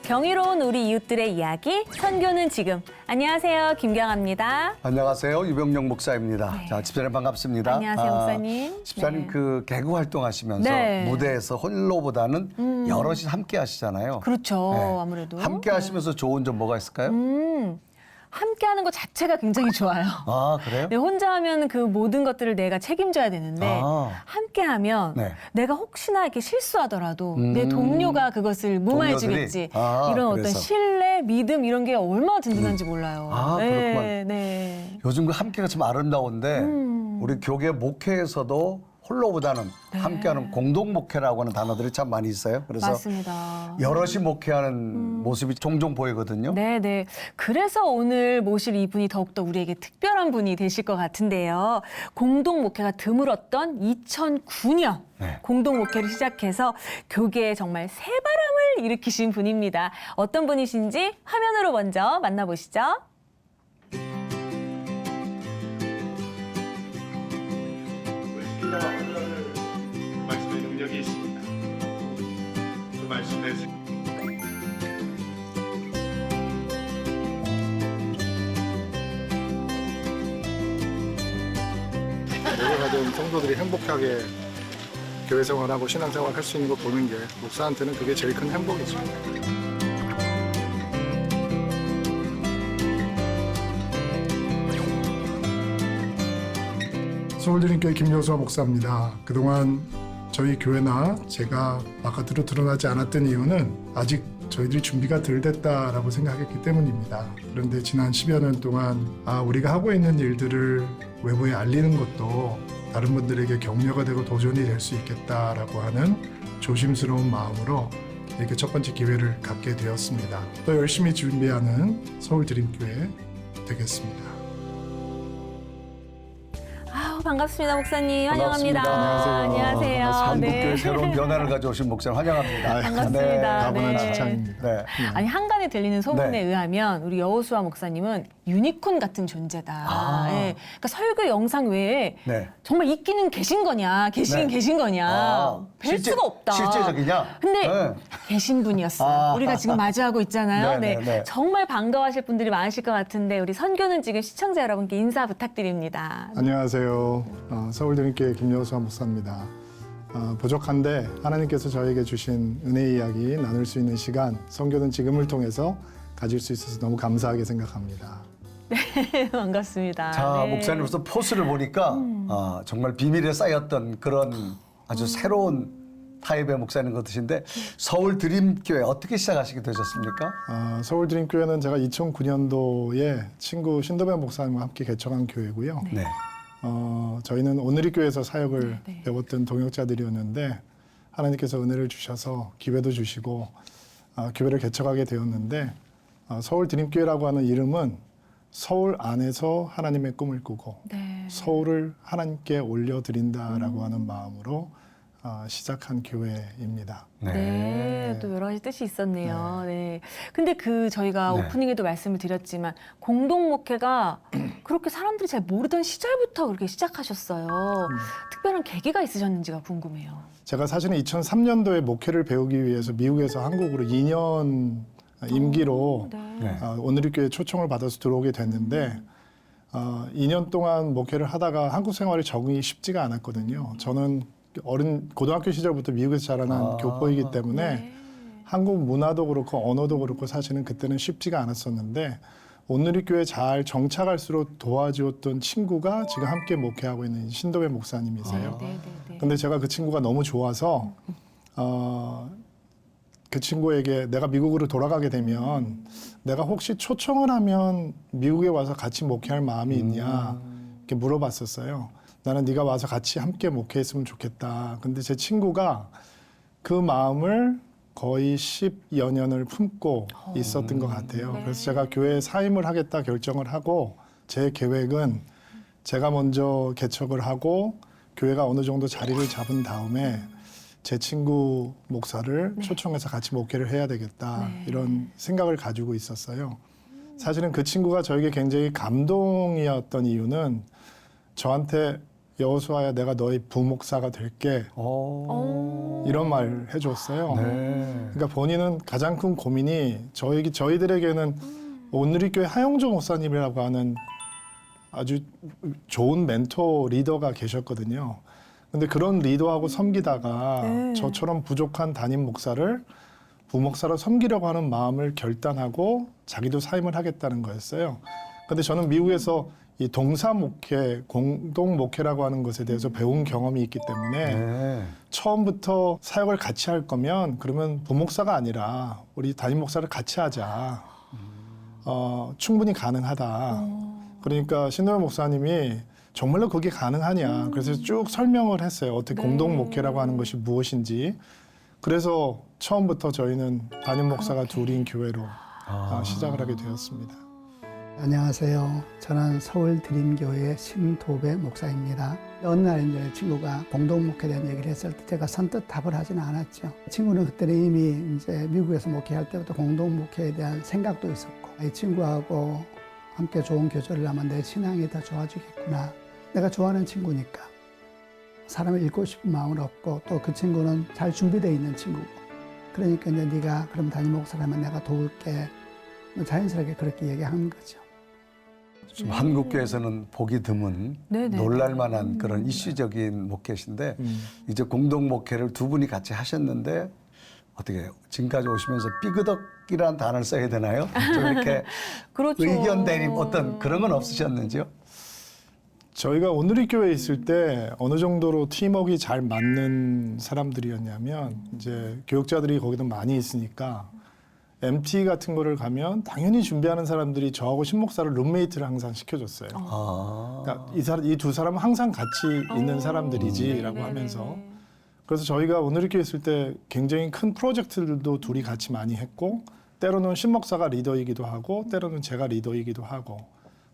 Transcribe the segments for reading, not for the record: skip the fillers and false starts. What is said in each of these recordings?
경이로운 우리 이웃들의 이야기, 선교는 지금. 안녕하세요, 김경아입니다. 안녕하세요, 유병영 목사입니다. 네. 자, 집사님 반갑습니다. 안녕하세요, 목사님. 집사님 네. 그 개그 활동하시면서 네. 무대에서 홀로보다는 여럿이 함께 하시잖아요. 그렇죠, 네. 아무래도. 함께 하시면서 좋은 점 뭐가 있을까요? 함께 하는 것 자체가 굉장히 좋아요. 아, 그래요? 네, 혼자 하면 그 모든 것들을 내가 책임져야 되는데 아. 함께 하면 네. 내가 혹시나 이렇게 실수하더라도 내 동료가 그것을 무마해 주겠지. 아, 이런 어떤 그래서. 신뢰, 믿음 이런 게 얼마나 든든한지 몰라요. 아, 그렇구만. 네. 요즘 그 함께가 참 아름다운데 우리 교계 목회에서도 홀로보다는 함께하는 공동 목회라고 하는 단어들이 참 많이 있어요. 그래서 맞습니다. 여럿이 목회하는 모습이 종종 보이거든요. 네네. 그래서 오늘 모실 이분이 더욱더 우리에게 특별한 분이 되실 것 같은데요. 공동 목회가 드물었던 2009년 네. 공동 목회를 시작해서 교계에 정말 새바람을 일으키신 분입니다. 어떤 분이신지 화면으로 먼저 만나보시죠. 말씀의 능력이 있습니다. 그 말씀에 내려가던 성도들이 행복하게 교회 생활하고 신앙생활 할 수 있는 거 보는 게 목사한테는 그게 제일 큰 행복이죠. 서울드림교회 김여수아 목사입니다. 그동안 저희 교회나 제가 바깥으로 드러나지 않았던 이유는 아직 저희들이 준비가 덜 됐다라고 생각했기 때문입니다. 그런데 지난 10여 년 동안 우리가 하고 있는 일들을 외부에 알리는 것도 다른 분들에게 격려가 되고 도전이 될 수 있겠다라고 하는 조심스러운 마음으로 이렇게 첫 번째 기회를 갖게 되었습니다. 또 열심히 준비하는 서울드림교회 되겠습니다. 반갑습니다, 목사님. 반갑습니다. 환영합니다. 안녕하세요. 한국교회 새로운 변화를 가져오신 목사님 환영합니다. 반갑습니다. 가분한 네. 칭찬입니다. 네. 아니 한간에 들리는 소문에 네. 의하면 우리 여호수아 목사님은 유니콘 같은 존재다. 아. 예. 그러니까 설교 영상 외에 네. 정말 있기는 계신 거냐, 계시긴 네. 계신 거냐, 아, 뵐 수가 없다. 실제적이냐? 근데 네. 계신 분이었어요. 아. 우리가 지금 마주하고 있잖아요. 네, 네, 네, 네. 정말 반가워하실 분들이 많으실 것 같은데 우리 선교는 지금 시청자 여러분께 인사 부탁드립니다. 안녕하세요. 서울드림교회 김여수아 목사입니다. 부족한데 하나님께서 저에게 주신 은혜의 이야기 나눌 수 있는 시간, 선교는 지금을 통해서 가질 수 있어서 너무 감사하게 생각합니다. 반갑습니다. 자, 네. 목사님으로서 포스를 보니까 정말 비밀에 쌓였던 그런 아주 새로운 타입의 목사님 같으신데 서울 드림교회 어떻게 시작하시게 되셨습니까? 서울드림교회는 제가 2009년도에 친구 신도배 목사님과 함께 개척한 교회고요. 네. 저희는 오늘이 교회에서 사역을 네. 배웠던 동역자들이었는데 하나님께서 은혜를 주셔서 기회도 주시고 교회를 개척하게 되었는데 서울드림교회라고 하는 이름은 서울 안에서 하나님의 꿈을 꾸고 네. 서울을 하나님께 올려드린다라고 하는 마음으로 시작한 교회입니다. 네, 또 여러 가지 뜻이 있었네요. 네. 근데 저희가 네. 오프닝에도 말씀을 드렸지만 공동 목회가 그렇게 사람들이 잘 모르던 시절부터 그렇게 시작하셨어요. 특별한 계기가 있으셨는지가 궁금해요. 제가 사실은 2003년도에 목회를 배우기 위해서 미국에서 한국으로 2년 임기로 네. 오늘의 교회 초청을 받아서 들어오게 됐는데 2년 동안 목회를 하다가 한국 생활에 적응이 쉽지가 않았거든요. 저는 고등학교 시절부터 미국에서 자라난 교포이기 때문에 네. 한국 문화도 그렇고 언어도 그렇고 사실은 그때는 쉽지가 않았었는데 오늘의 교회 잘 정착할수록 도와주었던 친구가 지금 함께 목회하고 있는 신도배 목사님이세요. 네. 근데 제가 그 친구가 너무 좋아서 그 친구에게 내가 미국으로 돌아가게 되면 내가 혹시 초청을 하면 미국에 와서 같이 목회할 마음이 있냐 이렇게 물어봤었어요. 나는 네가 와서 같이 함께 목회했으면 좋겠다. 근데 제 친구가 그 마음을 거의 10여 년을 품고 있었던 것 같아요. 네. 그래서 제가 교회에 사임을 하겠다 결정을 하고 제 계획은 제가 먼저 개척을 하고 교회가 어느 정도 자리를 잡은 다음에 제 친구 목사를 초청해서 같이 목회를 해야 되겠다 이런 생각을 가지고 있었어요. 사실은 그 친구가 저에게 굉장히 감동이었던 이유는 저한테 여호수아야 내가 너희 부목사가 될게 이런 말을 해줬어요. 네. 그러니까 본인은 가장 큰 고민이 저희들에게는 온누리교회 하영조 목사님이라고 하는 아주 좋은 멘토 리더가 계셨거든요. 근데 그런 리더하고 섬기다가 네. 저처럼 부족한 담임 목사를 부목사로 섬기려고 하는 마음을 결단하고 자기도 사임을 하겠다는 거였어요. 근데 저는 미국에서 이 동사 목회, 공동 목회라고 하는 것에 대해서 배운 경험이 있기 때문에 네. 처음부터 사역을 같이 할 거면 그러면 부목사가 아니라 우리 담임 목사를 같이 하자. 충분히 가능하다. 그러니까 신도현 목사님이 정말로 그게 가능하냐. 그래서 쭉 설명을 했어요. 어떻게 공동 목회라고 하는 것이 무엇인지. 그래서 처음부터 저희는 담임 목사가 둘인 교회로 시작을 하게 되었습니다. 안녕하세요. 저는 서울 드림교회 신도배 목사입니다. 어느 날 이제 친구가 공동 목회에 대한 얘기를 했을 때 제가 선뜻 답을 하지는 않았죠. 친구는 그때는 이미 이제 미국에서 목회할 때부터 공동 목회에 대한 생각도 있었고, 이 친구하고 함께 좋은 교제를 하면 내 신앙이 더 좋아지겠구나. 내가 좋아하는 친구니까 사람을 잃고 싶은 마음은 없고, 또 그 친구는 잘 준비되어 있는 친구고, 그러니까 이제 네가 그럼 담임 목사라면 내가 도울게. 자연스럽게 그렇게 얘기하는 거죠. 좀 한국교회에서는 보기 드문 네네. 놀랄만한 그런 이슈적인 목회신데 이제 공동 목회를 두 분이 같이 하셨는데 어떻게 지금까지 오시면서 삐그덕이라는 단어를 써야 되나요? 좀 이렇게 그렇죠. 의견 대립 어떤 그런 건 없으셨는지요? 저희가 온누리교회에 있을 때 어느 정도로 팀워크가 잘 맞는 사람들이었냐면 이제 교육자들이 거기도 많이 있으니까 MT 같은 거를 가면 당연히 준비하는 사람들이 저하고 신목사를 룸메이트를 항상 시켜줬어요. 그러니까 이 두 사람은 항상 같이 있는 사람들이지라고 하면서 그래서 저희가 온누리교회 있을 때 굉장히 큰 프로젝트들도 둘이 같이 많이 했고 때로는 신목사가 리더이기도 하고 때로는 제가 리더이기도 하고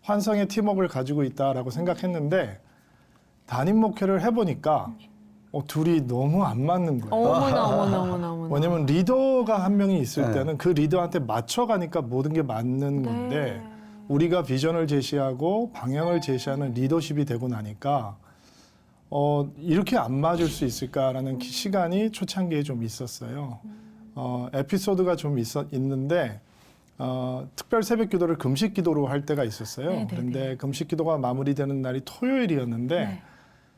환상의 팀워크를 가지고 있다라고 생각했는데 담임 목회를 해보니까 둘이 너무 안 맞는 거예요. 어머나. 왜냐면 리더가 한 명이 있을 네. 때는 그 리더한테 맞춰가니까 모든 게 맞는 건데 네. 우리가 비전을 제시하고 방향을 제시하는 리더십이 되고 나니까 이렇게 안 맞을 수 있을까라는 시간이 초창기에 좀 있었어요. 에피소드가 좀 있는데 특별 새벽 기도를 금식 기도로 할 때가 있었어요. 네네네. 그런데 금식 기도가 마무리되는 날이 토요일이었는데 네.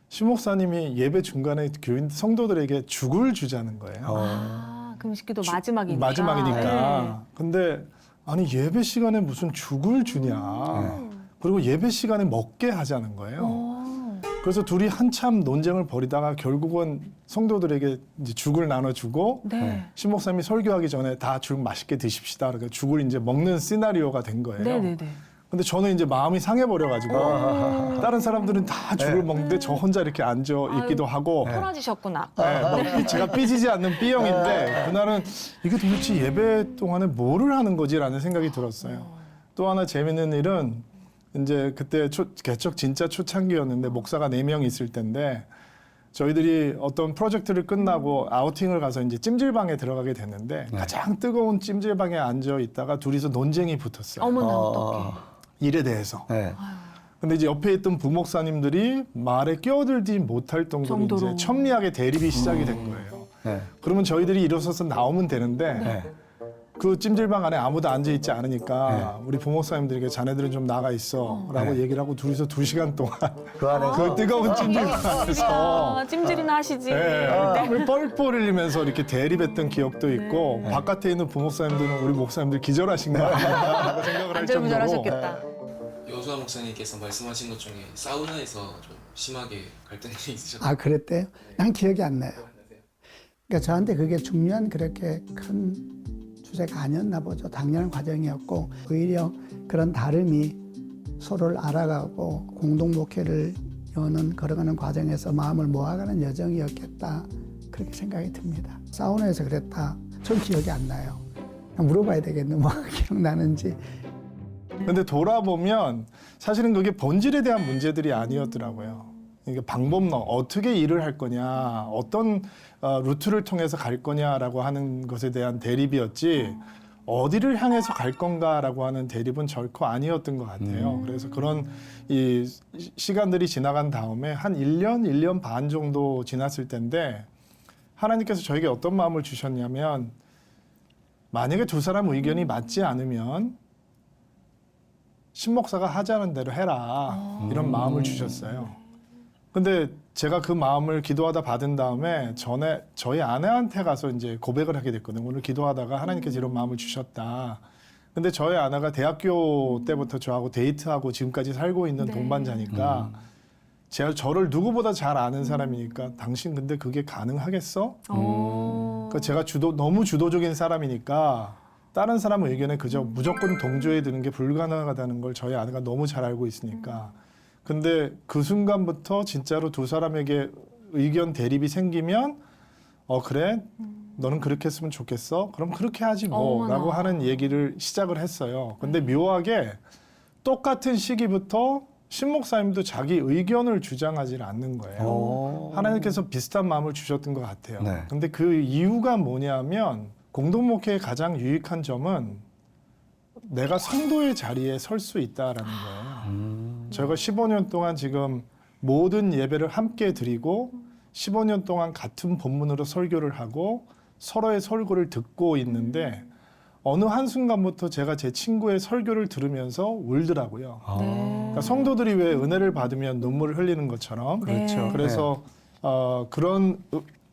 신 목사님이 예배 중간에 교인 성도들에게 죽을 주자는 거예요. 금식기도 마지막이니까. 마지막이니까. 네. 근데 아니 예배 시간에 무슨 죽을 주냐. 그리고 예배 시간에 먹게 하자는 거예요. 그래서 둘이 한참 논쟁을 벌이다가 결국은 성도들에게 이제 죽을 나눠주고 네. 신 목사님이 설교하기 전에 다 죽 맛있게 드십시다. 그러니까 죽을 이제 먹는 시나리오가 된 거예요. 네네네. 근데 저는 이제 마음이 상해버려가지고 다른 사람들은 다 죽을 먹는데 저 혼자 이렇게 앉아 있기도 하고 토라지셨구나. 네, 제가 삐지지 않는 B형인데 그날은 이게 도대체 예배 동안에 뭐를 하는 거지라는 생각이 들었어요. 또 하나 재밌는 일은 이제 그때 개척 진짜 초창기였는데 목사가 4명 있을 때인데 저희들이 어떤 프로젝트를 끝나고 아우팅을 가서 이제 찜질방에 들어가게 됐는데 가장 뜨거운 찜질방에 앉아 있다가 둘이서 논쟁이 붙었어요. 어머나 어떡해. 일에 대해서. 네. 근데 이제 옆에 있던 부목사님들이 말에 끼어들지 못할 정도로 이제 첨예하게 대립이 시작이 된 거예요. 네. 그러면 저희들이 일어서서 나오면 되는데 네. 그 찜질방 안에 아무도 앉아 있지 않으니까 우리 부목사님들에게 자네들은 좀 나가 있어라고 얘기를 하고 둘이서 2시간 동안 그 안에서 그 뜨거운 찜질방 안에서 찜질이나 하시지. 땀을 뻘뻘 흘리면서 이렇게 대립했던 기억도 있고 바깥에 있는 부목사님들은 우리 목사님들 기절하신 거 아니냐라고 생각을 할 정도로 안절부절하셨겠다. 여수아 목사님께서 말씀하신 것 중에 사우나에서 좀 심하게 갈등이 있으셨나요? 아, 그랬대요? 난 기억이 안 나요. 그러니까 저한테 그게 중요한 그렇게 큰 주제가 아니었나 보죠. 당연한 과정이었고 오히려 그런 다름이 서로를 알아가고 공동 목회를 걸어가는 과정에서 마음을 모아가는 여정이었겠다. 그렇게 생각이 듭니다. 사우나에서 그랬다. 전 기억이 안 나요. 물어봐야 되겠네. 뭐 기억나는지. 근데 돌아보면 사실은 그게 본질에 대한 문제들이 아니었더라고요. 그러니까 방법론, 어떻게 일을 할 거냐, 어떤 루트를 통해서 갈 거냐라고 하는 것에 대한 대립이었지 어디를 향해서 갈 건가라고 하는 대립은 결코 아니었던 것 같아요. 그래서 그런 이 시간들이 지나간 다음에 한 1년, 1년 반 정도 지났을 텐데 하나님께서 저에게 어떤 마음을 주셨냐면 만약에 두 사람 의견이 맞지 않으면 신목사가 하자는 대로 해라 이런 마음을 주셨어요. 근데 제가 그 마음을 기도하다 받은 다음에 저희 아내한테 가서 이제 고백을 하게 됐거든요. 오늘 기도하다가 하나님께서 이런 마음을 주셨다. 근데 저희 아내가 대학교 때부터 저하고 데이트하고 지금까지 살고 있는 네. 동반자니까 제가 저를 누구보다 잘 아는 사람이니까 당신 근데 그게 가능하겠어? 그러니까 제가 너무 주도적인 사람이니까 다른 사람 의견에 그저 무조건 동조해 드는 게 불가능하다는 걸 저희 아내가 너무 잘 알고 있으니까. 근데 그 순간부터 진짜로 두 사람에게 의견 대립이 생기면 그래? 너는 그렇게 했으면 좋겠어? 그럼 그렇게 하지 뭐 어머나. 라고 하는 얘기를 시작을 했어요. 근데 묘하게 똑같은 시기부터 신 목사님도 자기 의견을 주장하지 않는 거예요. 하나님께서 비슷한 마음을 주셨던 것 같아요. 네. 근데 그 이유가 뭐냐면 공동목회의 가장 유익한 점은 내가 성도의 자리에 설 수 있다라는 거예요. 제가 15년 동안 지금 모든 예배를 함께 드리고 15년 동안 같은 본문으로 설교를 하고 서로의 설교를 듣고 있는데 어느 한순간부터 제가 제 친구의 설교를 들으면서 울더라고요. 그러니까 성도들이 왜 은혜를 받으면 눈물을 흘리는 것처럼 그렇죠. 그래서 그런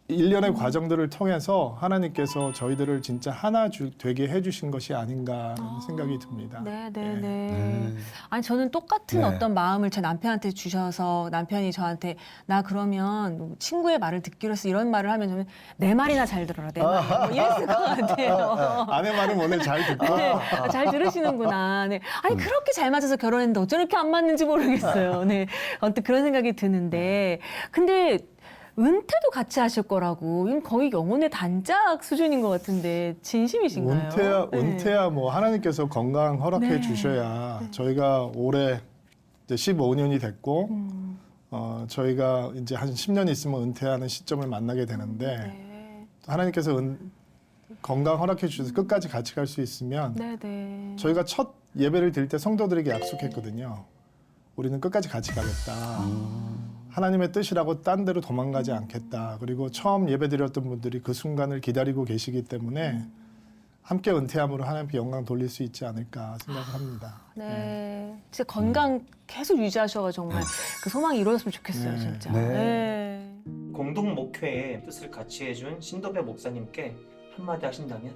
일련의 과정들을 통해서 하나님께서 저희들을 진짜 하나 되게 해주신 것이 아닌가 생각이 듭니다. 네네네. 아니 저는 똑같은 네. 어떤 마음을 제 남편한테 주셔서 남편이 저한테 나 그러면 친구의 말을 듣기로 해서 이런 말을 하면 저는 내 말이나 잘 들어라 내 말. 뭐 이랬을 것 같아요. 아내 말은 오늘 잘 듣고 네, 잘 들으시는구나. 네. 아니 그렇게 잘 맞아서 결혼했는데 어쩜 이렇게 안 맞는지 모르겠어요. 네, 어떤 그런 생각이 드는데, 근데 은퇴도 같이 하실 거라고. 이건 거의 영혼의 단짝 수준인 것 같은데 진심이신가요? 은퇴야 뭐 하나님께서 건강 허락해 네. 주셔야 저희가 올해 이제 15년이 됐고 저희가 이제 한 10년 있으면 은퇴하는 시점을 만나게 되는데 네. 하나님께서 건강 허락해 주셔서 끝까지 같이 갈 수 있으면 네네. 저희가 첫 예배를 드릴 때 성도들에게 약속했거든요. 우리는 끝까지 같이 가겠다. 하나님의 뜻이라고 딴 데로 도망가지 않겠다. 그리고 처음 예배 드렸던 분들이 그 순간을 기다리고 계시기 때문에 함께 은퇴함으로 하나님께 영광 돌릴 수 있지 않을까 생각을 합니다. 네. 진짜 건강 계속 유지하셔가 정말 그 소망이 이루어졌으면 좋겠어요, 네. 진짜. 네. 네. 공동 목회의 뜻을 같이 해준 신도배 목사님께 한마디 하신다면?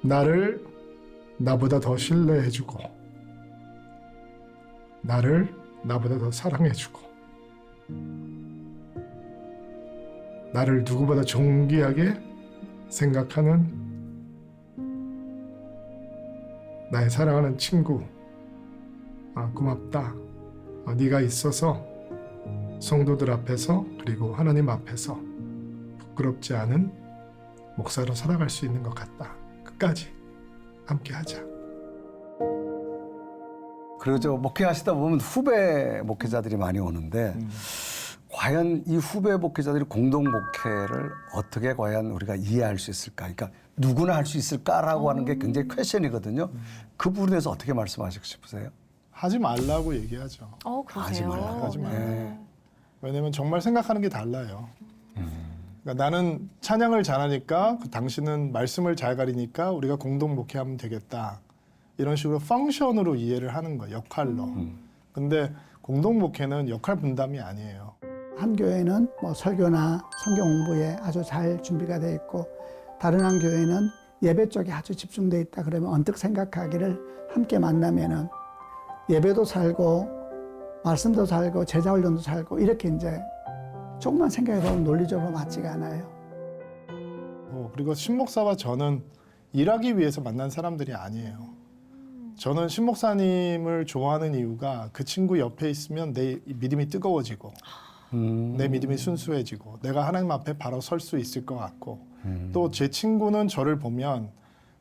나를 나보다 더 신뢰해주고 나를 나보다 더 사랑해주고 나를 누구보다 존귀하게 생각하는 나의 사랑하는 친구, 고맙다. 네가 있어서 성도들 앞에서 그리고 하나님 앞에서 부끄럽지 않은 목사로 살아갈 수 있는 것 같다. 끝까지 함께 하자. 그리고 저 목회하시다 보면 후배 목회자들이 많이 오는데 과연 이 후배 목회자들이 공동 목회를 어떻게 과연 우리가 이해할 수 있을까? 그러니까 누구나 할 수 있을까라고 하는 게 굉장히 퀘션이거든요. 그 부분에서 어떻게 말씀하시고 싶으세요? 하지 말라고 얘기하죠. 그러세요. 하지 말라고. 하지 말라고. 네. 왜냐면 정말 생각하는 게 달라요. 그러니까 나는 찬양을 잘하니까 당신은 말씀을 잘 가리니까 우리가 공동 목회하면 되겠다. 이런 식으로 펑션으로 이해를 하는 거예요. 역할로. 근데 공동 목회는 역할 분담이 아니에요. 한 교회는 뭐 설교나 성경 공부에 아주 잘 준비가 돼 있고 다른 한 교회는 예배 쪽에 아주 집중돼 있다 그러면 언뜻 생각하기를 함께 만나면은 예배도 살고 말씀도 살고 제자 훈련도 살고 이렇게 이제 조금만 생각해보면 논리적으로 맞지가 않아요. 그리고 신목사와 저는 일하기 위해서 만난 사람들이 아니에요. 저는 신목사님을 좋아하는 이유가 그 친구 옆에 있으면 내 믿음이 뜨거워지고 내 믿음이 순수해지고 내가 하나님 앞에 바로 설 수 있을 것 같고 또 제 친구는 저를 보면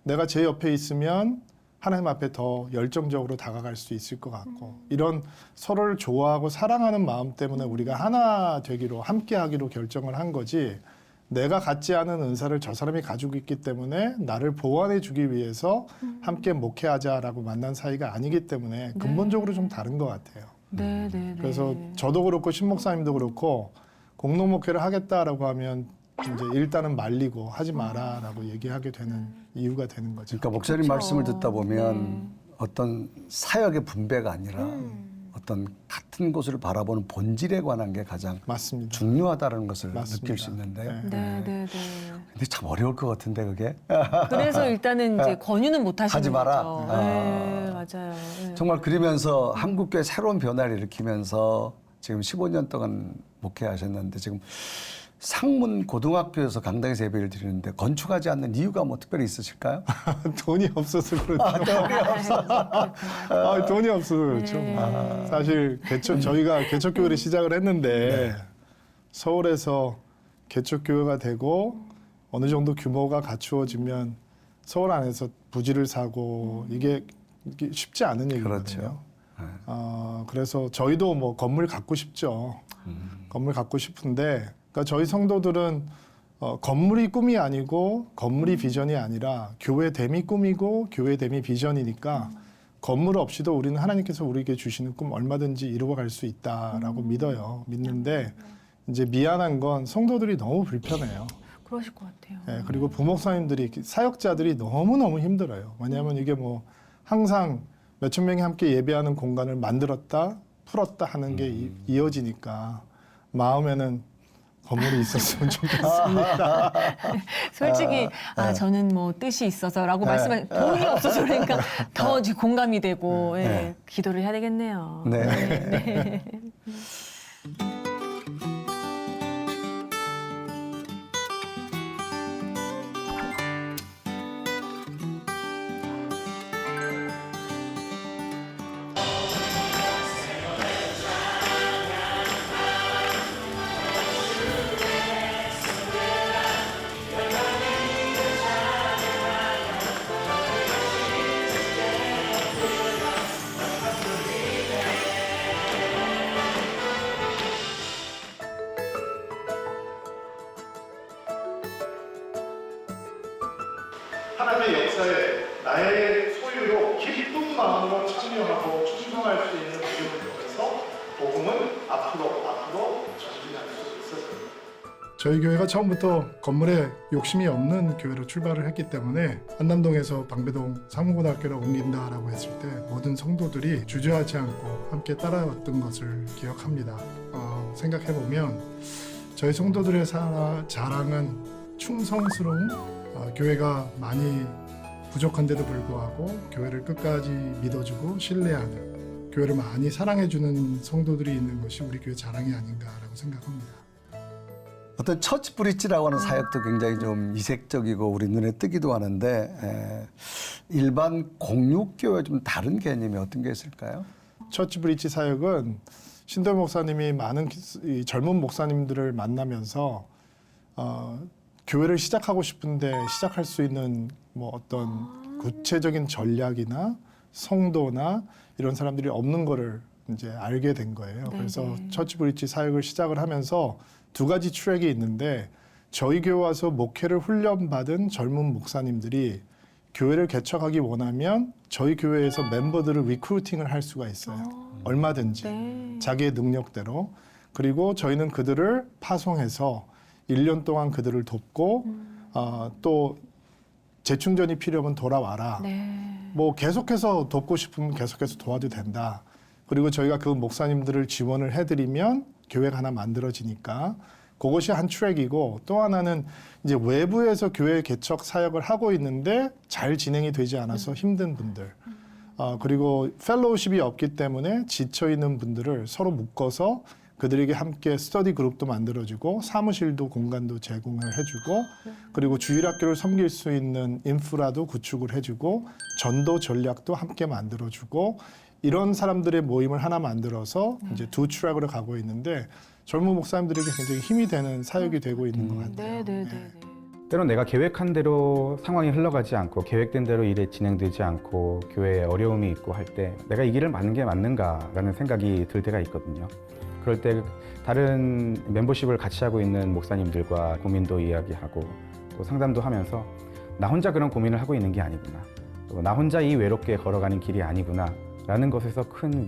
내가 제 옆에 있으면 하나님 앞에 더 열정적으로 다가갈 수 있을 것 같고 이런 서로를 좋아하고 사랑하는 마음 때문에 우리가 하나 되기로 함께하기로 결정을 한 거지 내가 갖지 않은 은사를 저 사람이 가지고 있기 때문에 나를 보완해 주기 위해서 함께 목회하자라고 만난 사이가 아니기 때문에 근본적으로 좀 다른 것 같아요. 네, 네, 네. 그래서 저도 그렇고 신 목사님도 그렇고 공동 목회를 하겠다라고 하면 이제 일단은 말리고 하지 마라라고 얘기하게 되는 이유가 되는 거죠. 그러니까 목사님 그렇죠. 말씀을 듣다 보면 네. 어떤 사역의 분배가 아니라 어떤 같은 곳을 바라보는 본질에 관한 게 가장 맞습니다. 중요하다는 것을 맞습니다. 느낄 수 있는데 네. 네, 네, 네. 근데 참 어려울 것 같은데 그게 그래서 일단은 이제 권유는 못 하시는 하지 마라. 거죠. 아. 네, 맞아요. 네. 정말 그러면서 한국교회 새로운 변화를 일으키면서 지금 15년 동안 목회하셨는데 지금 상문 고등학교에서 강당에서 예배를 드리는데 건축하지 않는 이유가 뭐 특별히 있으실까요? 돈이 없어서 그렇죠. 돈이 없어서 그렇죠. 네. 사실 저희가 개척교회를 시작을 했는데 서울에서 개척교회가 되고 어느 정도 규모가 갖추어지면 서울 안에서 부지를 사고 이게 쉽지 않은 얘기거든요. 그렇죠. 그래서 저희도 뭐 건물 갖고 싶죠. 건물 갖고 싶은데 그러니까 저희 성도들은 건물이 꿈이 아니고 건물이 비전이 아니라 교회됨이 꿈이고 교회됨이 비전이니까 건물 없이도 우리는 하나님께서 우리에게 주시는 꿈 얼마든지 이루어갈 수 있다라고 믿는데 이제 미안한 건 성도들이 너무 불편해요. 그러실 것 같아요. 예, 그리고 부목사님들이 사역자들이 너무너무 힘들어요. 왜냐하면 이게 뭐 항상 몇천 명이 함께 예배하는 공간을 만들었다 풀었다 하는 게 이어지니까 마음에는 건물이 있었으면 좋겠습니다. 솔직히 저는 뭐 뜻이 있어서라고 말씀하신 돈이 없어서 그러니까 더 이제 공감이 되고 예, 기도를 해야 되겠네요. 네. 네. 하나님의 역사에 나의 소유로 기쁜 마음으로 참여하고 충성할 수 있는 기회를 통해서 복음은 앞으로 전진할 수 있었습니다. 저희 교회가 처음부터 건물에 욕심이 없는 교회로 출발을 했기 때문에 한남동에서 방배동 상무고등학교로 옮긴다라고 했을 때 모든 성도들이 주저하지 않고 함께 따라왔던 것을 기억합니다. 생각해보면 저희 성도들의 자랑은 충성스러운 교회가 많이 부족한데도 불구하고 교회를 끝까지 믿어주고 신뢰하는 교회를 많이 사랑해주는 성도들이 있는 것이 우리 교회 자랑이 아닌가라고 생각합니다. 어떤 처치 브릿지라고 하는 사역도 굉장히 좀 이색적이고 우리 눈에 뜨기도 하는데 일반 공육교회 좀 다른 개념이 어떤 게 있을까요? 처치 브릿지 사역은 신도 목사님이 많은 이 젊은 목사님들을 만나면서 교회를 시작하고 싶은데 시작할 수 있는 뭐 어떤 구체적인 전략이나 성도나 이런 사람들이 없는 거를 이제 알게 된 거예요. 네네. 그래서 처치 브릿지 사역을 시작을 하면서 두 가지 트랙이 있는데 저희 교회 와서 목회를 훈련받은 젊은 목사님들이 교회를 개척하기 원하면 저희 교회에서 멤버들을 리크루팅을 할 수가 있어요. 얼마든지 네. 자기의 능력대로. 그리고 저희는 그들을 파송해서 1년 동안 그들을 돕고 또 재충전이 필요하면 돌아와라. 네. 뭐 계속해서 돕고 싶으면 계속해서 도와도 된다. 그리고 저희가 그 목사님들을 지원을 해드리면 교회가 하나 만들어지니까 그것이 한 트랙이고 또 하나는 이제 외부에서 교회 개척 사역을 하고 있는데 잘 진행이 되지 않아서 힘든 분들 그리고 펠로우십이 없기 때문에 지쳐있는 분들을 서로 묶어서 그들에게 함께 스터디 그룹도 만들어주고 사무실도 공간도 제공을 해주고 그리고 주일학교를 섬길 수 있는 인프라도 구축을 해주고 전도 전략도 함께 만들어주고 이런 사람들의 모임을 하나 만들어서 이제 두 트랙으로 가고 있는데 젊은 목사님들에게 굉장히 힘이 되는 사역이 되고 있는 것 같아요. 네, 네, 네. 네. 때론 내가 계획한 대로 상황이 흘러가지 않고 계획된 대로 일이 진행되지 않고 교회에 어려움이 있고 할 때 내가 이 길을 맞는 게 맞는가라는 생각이 들 때가 있거든요. 그럴 때 다른 멤버십을 같이 하고 있는 목사님들과 고민도 이야기하고 또 상담도 하면서 나 혼자 그런 고민을 하고 있는 게 아니구나. 또 나 혼자 이 외롭게 걸어가는 길이 아니구나 라는 것에서 큰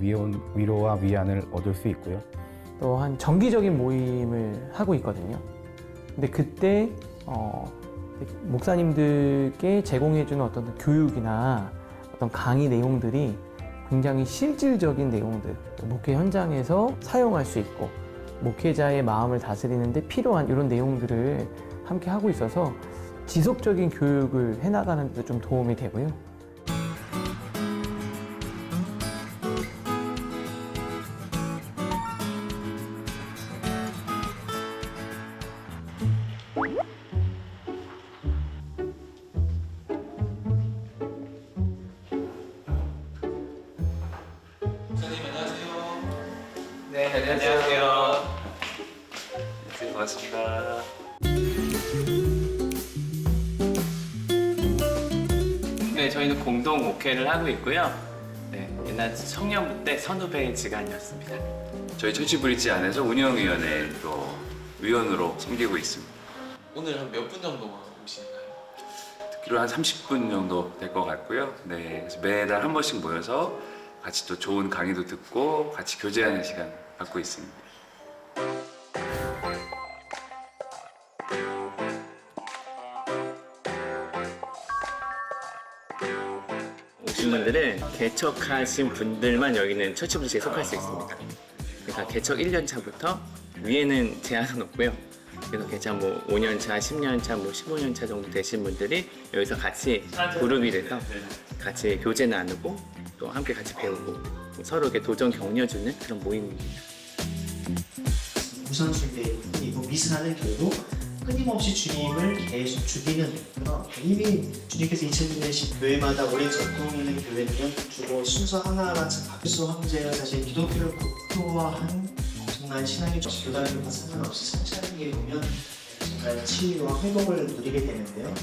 위로와 위안을 얻을 수 있고요. 또한 정기적인 모임을 하고 있거든요. 근데 그때 목사님들께 제공해주는 어떤 교육이나 어떤 강의 내용들이 굉장히 실질적인 내용들, 목회 현장에서 사용할 수 있고 목회자의 마음을 다스리는 데 필요한 이런 내용들을 함께 하고 있어서 지속적인 교육을 해나가는 데 좀 도움이 되고요. 목사님 안녕하세요. 네, 안녕하세요. 네, 반갑습니다. 네, 저희는 공동 목회를 하고 있고요. 네, 옛날 청년부 때 선후배의 지간이었습니다. 저희 처치 브릿지 안에서 운영위원회 또 위원으로 섬기고 있습니다. 오늘 한 몇 분 정도 오시나요? 듣기로 한 30분 정도 될 것 같고요. 네, 그래서 매달 한 번씩 모여서 같이 또 좋은 강의도 듣고 같이 교제하는 시간 갖고 있습니다. 오신 분들은 개척하신 분들만 여기는 처치 브릿지에 속할 수 있습니다. 그러니까 개척 1년 차부터 위에는 제한은 없고요. 그래서 개척 뭐 5년 차, 10년 차, 뭐 15년 차 정도 되신 분들이 여기서 같이 그룹이 돼서 같이 교제 나누고 또 함께 같이 배우고 서로 이렇게 도전 격려주는 그런 모임입니다. 우선순위이고 미스하는 결국 끊임없이 주님을 계속 죽이는 거고요. 이미 주님께서 2000년씩 교회마다 오래 전통 있는 교회는 주로 순서 하나하나 박수 황제가 사실 기독교를 국토화한 엄청난 신앙의 교단과 상관없이 성찰하게 보면 정말 치유와 회복을 누리게 되는데요.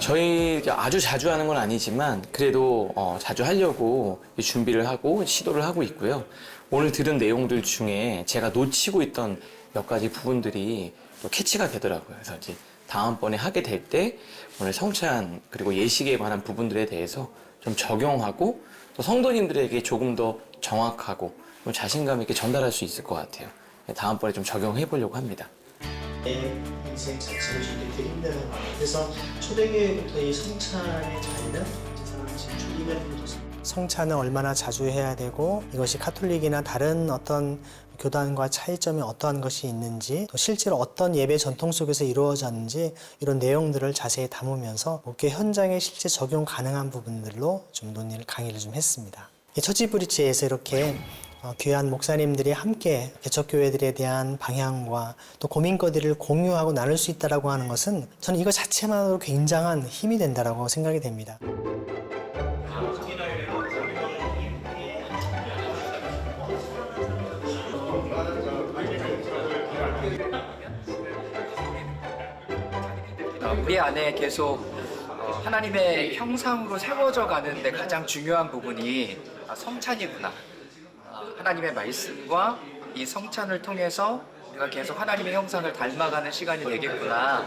저희 아주 자주 하는 건 아니지만 그래도 자주 하려고 준비를 하고 시도를 하고 있고요. 오늘 들은 내용들 중에 제가 놓치고 있던 몇 가지 부분들이 또 캐치가 되더라고요. 그래서 이제 다음번에 하게 될 때 오늘 성찬 그리고 예식에 관한 부분들에 대해서 좀 적용하고 또 성도님들에게 조금 더 정확하고 자신감 있게 전달할 수 있을 것 같아요. 다음번에 좀 적용해 보려고 합니다. 내 인생 자체를 주님께 힘내는 마음. 그래서 초대교회부터 이 성찬의 자리는 지금 주님을 힘줬습니다. 성찬은 얼마나 자주 해야 되고 이것이 카톨릭이나 다른 어떤 교단과 차이점이 어떠한 것이 있는지 또 실제로 어떤 예배 전통 속에서 이루어졌는지 이런 내용들을 자세히 담으면서 목회 현장에 실제 적용 가능한 부분들로 좀 논의를 강의를 좀 했습니다. 이 처치 브릿지에서 이렇게 귀한 목사님들이 함께 개척교회들에 대한 방향과 또 고민거리를 공유하고 나눌 수 있다고 하는 것은 저는 이거 자체만으로 굉장한 힘이 된다고 생각이 됩니다. 우리 안에 계속 하나님의 형상으로 세워져 가는데 가장 중요한 부분이 성찬이구나. 하나님의 말씀과 이 성찬을 통해서 우리가 계속 하나님의 형상을 닮아가는 시간이 되겠구나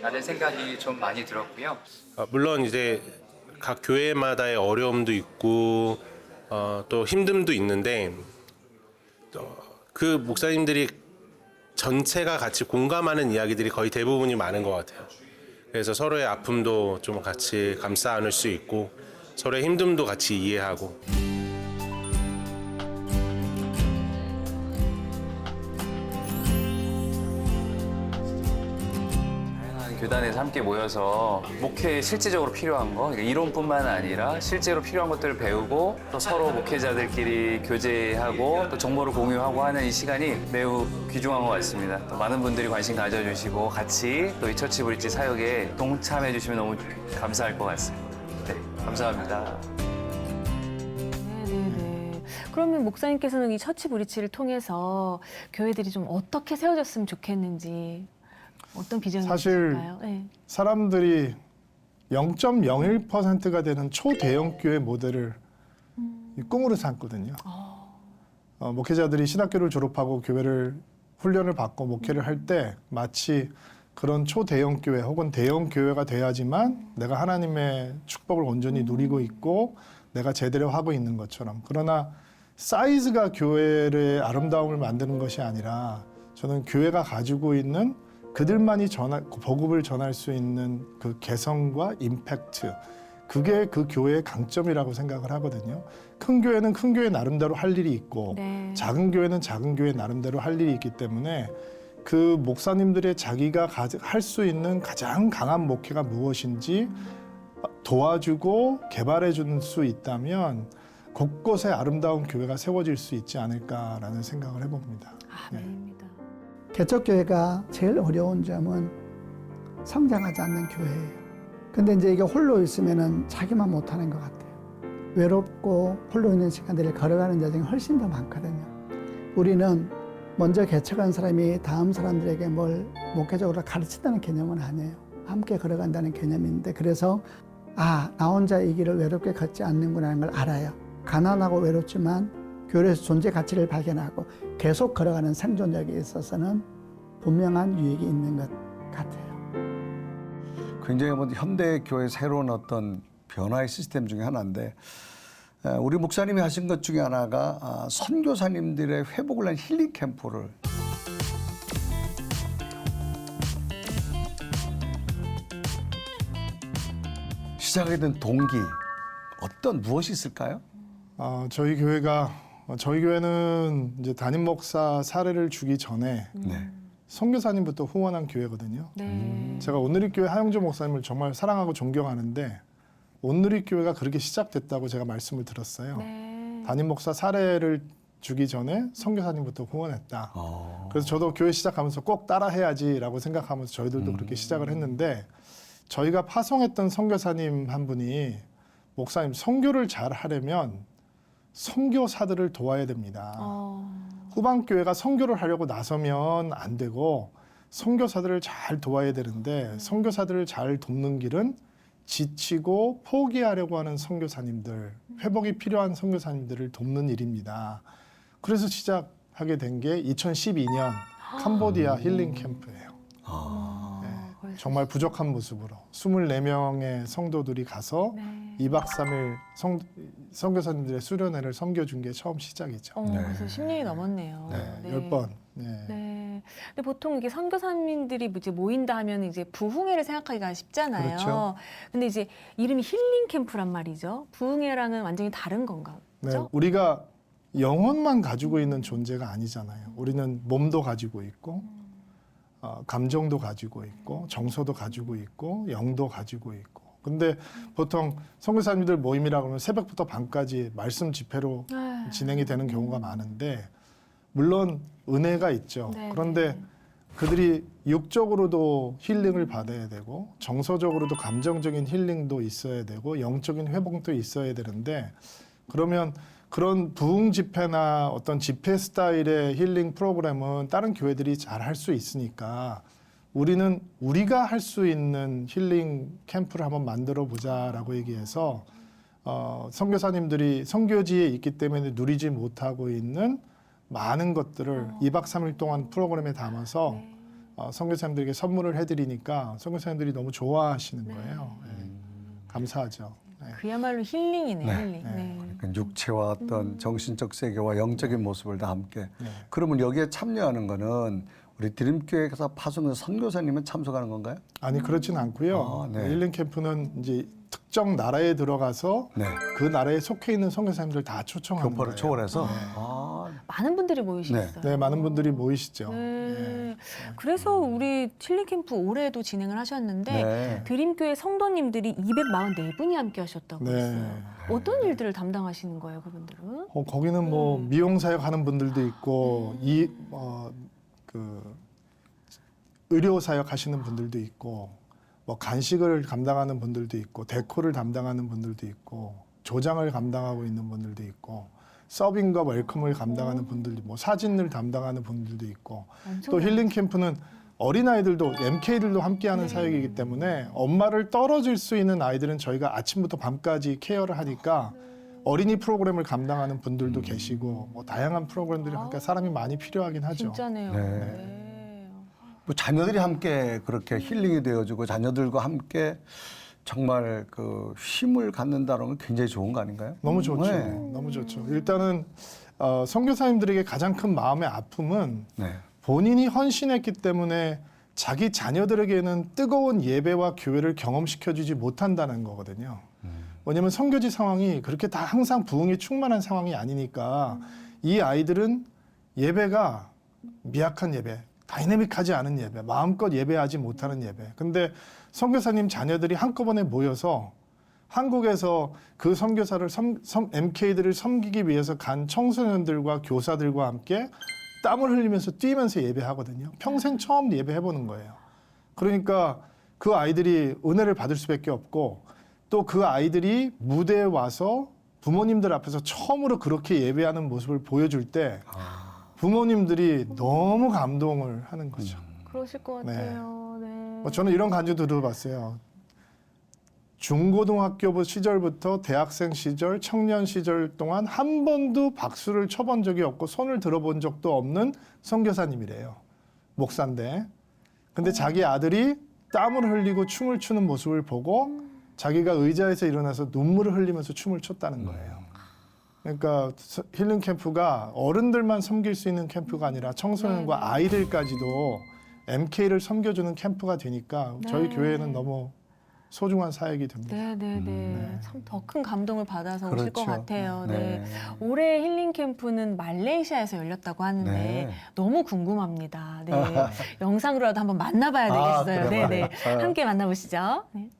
라는 생각이 좀 많이 들었고요. 물론 이제 각 교회마다의 어려움도 있고 또 힘듦도 있는데 그 목사님들이 전체가 같이 공감하는 이야기들이 거의 대부분이 많은 것 같아요. 그래서 서로의 아픔도 좀 같이 감싸 안을 수 있고 서로의 힘듦도 같이 이해하고 교단에서 함께 모여서 목회에 실질적으로 필요한 거, 그러니까 이론뿐만 아니라 실제로 필요한 것들을 배우고 또 서로 목회자들끼리 교제하고 또 정보를 공유하고 하는 이 시간이 매우 귀중한 것 같습니다. 또 많은 분들이 관심 가져주시고 같이 또 이 처치 브릿지 사역에 동참해 주시면 너무 감사할 것 같습니다. 네, 감사합니다. 네네네. 그러면 목사님께서는 이 처치 브릿지를 통해서 교회들이 좀 어떻게 세워졌으면 좋겠는지. 어떤 비전이 사실 있을까요? 네. 사람들이 0.01%가 되는 초대형 교회 모델을 꿈으로 삼거든요. 목회자들이 신학교를 졸업하고 교회를 훈련을 받고 목회를 할 때 마치 그런 초대형 교회 혹은 대형 교회가 돼야지만 내가 하나님의 축복을 온전히 누리고 있고 내가 제대로 하고 있는 것처럼. 그러나 사이즈가 교회의 아름다움을 만드는 것이 아니라 저는 교회가 가지고 있는 그들만이 복음을 전할 수 있는 그 개성과 임팩트, 그게 그 교회의 강점이라고 생각을 하거든요. 큰 교회는 큰 교회 나름대로 할 일이 있고 네. 작은 교회는 작은 교회 나름대로 할 일이 있기 때문에 그 목사님들의 자기가 할 수 있는 가장 강한 목회가 무엇인지 도와주고 개발해 줄 수 있다면 곳곳에 아름다운 교회가 세워질 수 있지 않을까라는 생각을 해봅니다. 아멘입니다. 개척교회가 제일 어려운 점은 성장하지 않는 교회예요. 근데 이제 이게 홀로 있으면은 자기만 못하는 것 같아요. 외롭고 홀로 있는 시간들을 걸어가는 여정이 훨씬 더 많거든요. 우리는 먼저 개척한 사람이 다음 사람들에게 뭘 목회적으로 가르친다는 개념은 아니에요. 함께 걸어간다는 개념인데, 그래서 나 혼자 이 길을 외롭게 걷지 않는구나라는 걸 알아요. 가난하고 외롭지만 교회에서 존재 가치를 발견하고 계속 걸어가는 생존력에 있어서는 분명한 유익이 있는 것 같아요. 굉장히 현대 교회 새로운 어떤 변화의 시스템 중에 하나인데, 우리 목사님이 하신 것 중에 하나가 선교사님들의 회복을 위한 힐링 캠프를 시작하게 된 동기, 무엇이 있을까요? 저희 교회는 이제 담임 목사 사례를 주기 전에 선교사님부터 후원한 교회거든요. 네. 제가 온누리교회 하영조 목사님을 정말 사랑하고 존경하는데 온누리교회가 그렇게 시작됐다고 제가 말씀을 들었어요. 네. 담임 목사 사례를 주기 전에 선교사님부터 후원했다. 그래서 저도 교회 시작하면서 꼭 따라해야지라고 생각하면서 저희들도 그렇게 시작을 했는데, 저희가 파송했던 선교사님 한 분이 목사님, 선교를 잘 하려면 선교사들을 도와야 됩니다. 후반 교회가 선교를 하려고 나서면 안 되고 선교사들을 잘 도와야 되는데, 선교사들을 잘 돕는 길은 지치고 포기하려고 하는 선교사님들, 회복이 필요한 선교사님들을 돕는 일입니다. 그래서 시작하게 된 게 2012년 캄보디아 힐링 캠프예요. 정말 부족한 모습으로 24명의 성도들이 가서 2박 3일 선교사님들의 수련회를 섬겨준 게 처음 시작이죠. 그래서 10년이 넘었네요. 네, 10번. 네. 근데 보통 이게 선교사님들이 이제 모인다 하면 이제 부흥회를 생각하기가 쉽잖아요. 그렇죠. 근데 이제 이름이 힐링 캠프란 말이죠. 부흥회랑은 완전히 다른 건가? 네, 우리가 영혼만 가지고 있는 존재가 아니잖아요. 우리는 몸도 가지고 있고, 감정도 가지고 있고, 정서도 가지고 있고, 영도 가지고 있고. 근데 보통 선교사님들 모임이라 그러면 새벽부터 밤까지 말씀 집회로 진행이 되는 경우가 많은데, 물론 은혜가 있죠. 그런데 그들이 육적으로도 힐링을 받아야 되고, 정서적으로도 감정적인 힐링도 있어야 되고, 영적인 회복도 있어야 되는데, 그러면 그런 부흥 집회나 어떤 집회 스타일의 힐링 프로그램은 다른 교회들이 잘 할 수 있으니까 우리는 우리가 할 수 있는 힐링 캠프를 한번 만들어 보자라고 얘기해서 선교사님들이 선교지에 있기 때문에 누리지 못하고 있는 많은 것들을 2박 3일 동안 프로그램에 담아서 선교사님들에게 선물을 해드리니까 선교사님들이 너무 좋아하시는 거예요. 감사하죠. 그야말로 힐링이네, 힐링. 그러니까 육체와 어떤 정신적 세계와 영적인 모습을 다 함께. 그러면 여기에 참여하는 거는 우리 드림교회에서 파송된 선교사님은 참석하는 건가요? 아니, 그렇진 않고요. 힐링 캠프는 이제 특정 나라에 들어가서 그 나라에 속해 있는 선교사님들 다 초청하는 거예요. 교포를 초월해서. 많은 분들이 모이시겠어요. 네, 많은 분들이 모이시죠. 그래서 우리 힐링 캠프 올해도 진행을 하셨는데 드림교회 성도님들이 244분이 함께 하셨다고 했어요. 어떤 일들을 담당하시는 거예요, 그분들은? 거기는 뭐 미용 사역 하는 분들도 있고, 의료 사역 하시는 분들도 있고, 뭐 간식을 감당하는 분들도 있고, 데코를 담당하는 분들도 있고, 조장을 감당하고 있는 분들도 있고, 서빙과 웰컴을 감당하는 분들도, 뭐 사진을 담당하는 분들도 있고, 또 힐링 캠프는 어린아이들도 MK들도 함께하는 사역이기 때문에 엄마를 떨어질 수 있는 아이들은 저희가 아침부터 밤까지 케어를 하니까 어린이 프로그램을 감당하는 분들도 계시고 뭐 다양한 프로그램들이 그러니까 사람이 많이 필요하긴 하죠. 진짜네요. 네. 네. 뭐 자녀들이 함께 그렇게 힐링이 되어주고 자녀들과 함께 정말 그 힘을 갖는다는 건 굉장히 좋은 거 아닌가요? 너무 좋죠. 네. 너무 좋죠. 일단은 선교사님들에게 가장 큰 마음의 아픔은 네. 본인이 헌신했기 때문에 자기 자녀들에게는 뜨거운 예배와 교회를 경험시켜주지 못한다는 거거든요. 왜냐하면 선교지 상황이 그렇게 다 항상 부흥이 충만한 상황이 아니니까 이 아이들은 예배가 미약한 예배, 다이내믹하지 않은 예배, 마음껏 예배하지 못하는 예배. 근데 선교사님 자녀들이 한꺼번에 모여서 한국에서 그 선교사를 MK들을 섬기기 위해서 간 청소년들과 교사들과 함께 땀을 흘리면서 뛰면서 예배하거든요. 평생 처음 예배해보는 거예요. 그러니까 그 아이들이 은혜를 받을 수밖에 없고 또 그 아이들이 무대에 와서 부모님들 앞에서 처음으로 그렇게 예배하는 모습을 보여줄 때 부모님들이 너무 감동을 하는 거죠. 그러실 것 같아요. 네. 저는 이런 간증도 들어봤어요. 중고등학교 시절부터 대학생 시절, 청년 시절 동안 한 번도 박수를 쳐본 적이 없고 손을 들어본 적도 없는 선교사님이래요. 목사인데. 근데 자기 아들이 땀을 흘리고 춤을 추는 모습을 보고 자기가 의자에서 일어나서 눈물을 흘리면서 춤을 췄다는 거예요. 그러니까 힐링 캠프가 어른들만 섬길 수 있는 캠프가 아니라 청소년과 아이들까지도 MK를 섬겨주는 캠프가 되니까 저희 교회는 너무 소중한 사역이 됩니다. 네네네. 참 더 큰 감동을 받아서 오실 것 그렇죠. 같아요. 네. 네. 올해 힐링 캠프는 말레이시아에서 열렸다고 하는데 네. 너무 궁금합니다. 네. 영상으로라도 한번 만나봐야 되겠어요. 그래 네네. 말이에요. 함께 만나보시죠. 네.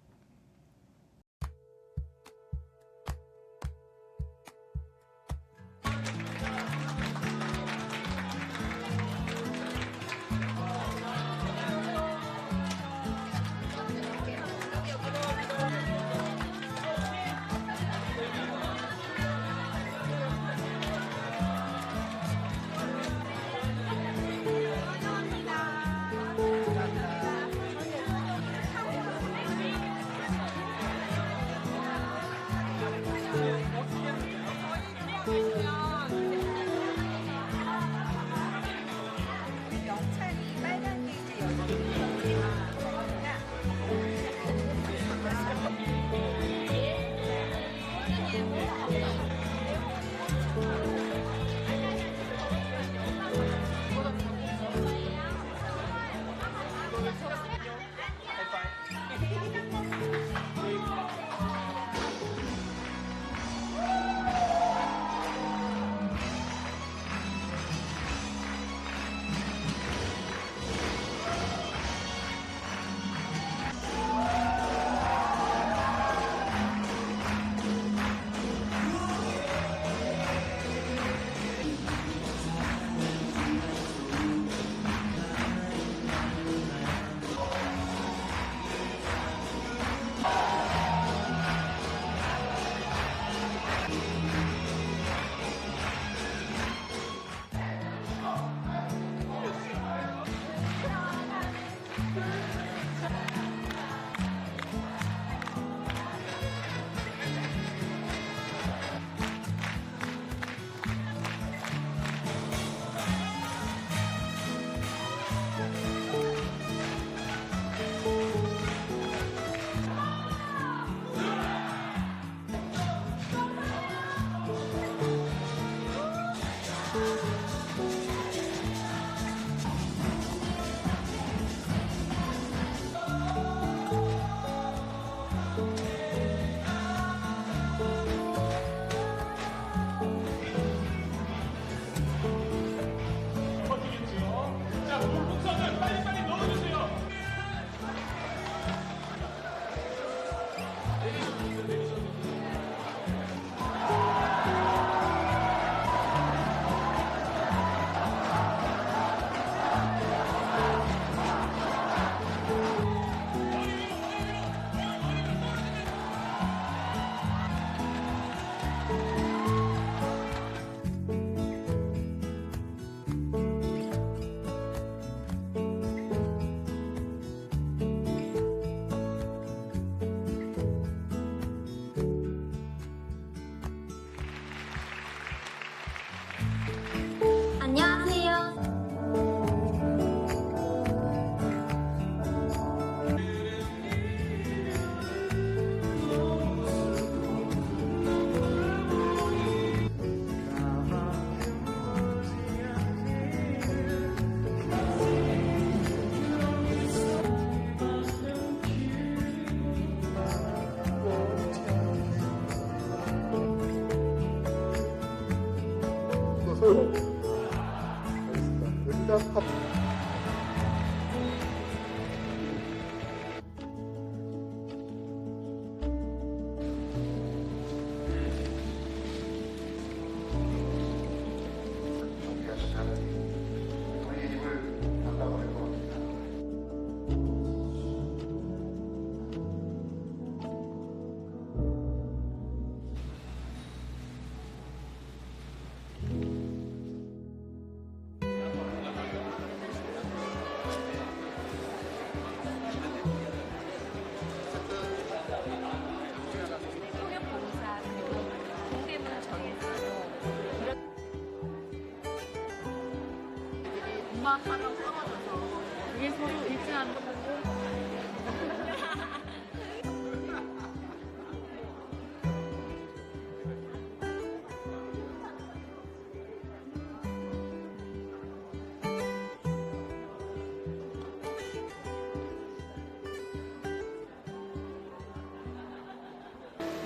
음악하러 떨어져서 위에 서로 일치하는 거 보고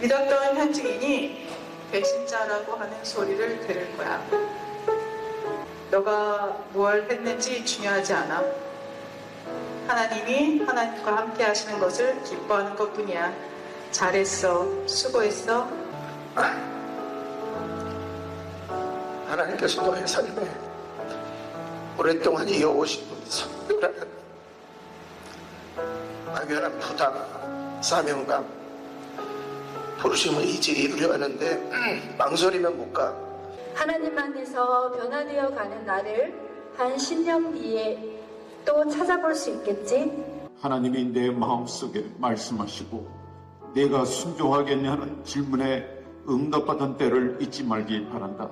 믿었던 현직인이 배신자라고 하는 소리를 들을 거야. 너가 뭘 했는지 중요하지 않아. 하나님이 하나님과 함께 하시는 것을 기뻐하는 것뿐이야. 잘했어. 수고했어. 하나님께서도 회사님에 오랫동안 이어오신 성도라는 막연한 부담, 사명감, 부르심의 의지에 이루려 하는데 망설이면 못 가. 하나님 안에서 변화되어 가는 나를 한 10년 뒤에 또 찾아볼 수 있겠지? 하나님이 내 마음속에 말씀하시고 내가 순종하겠냐는 질문에 응답받은 때를 잊지 말길 바란다.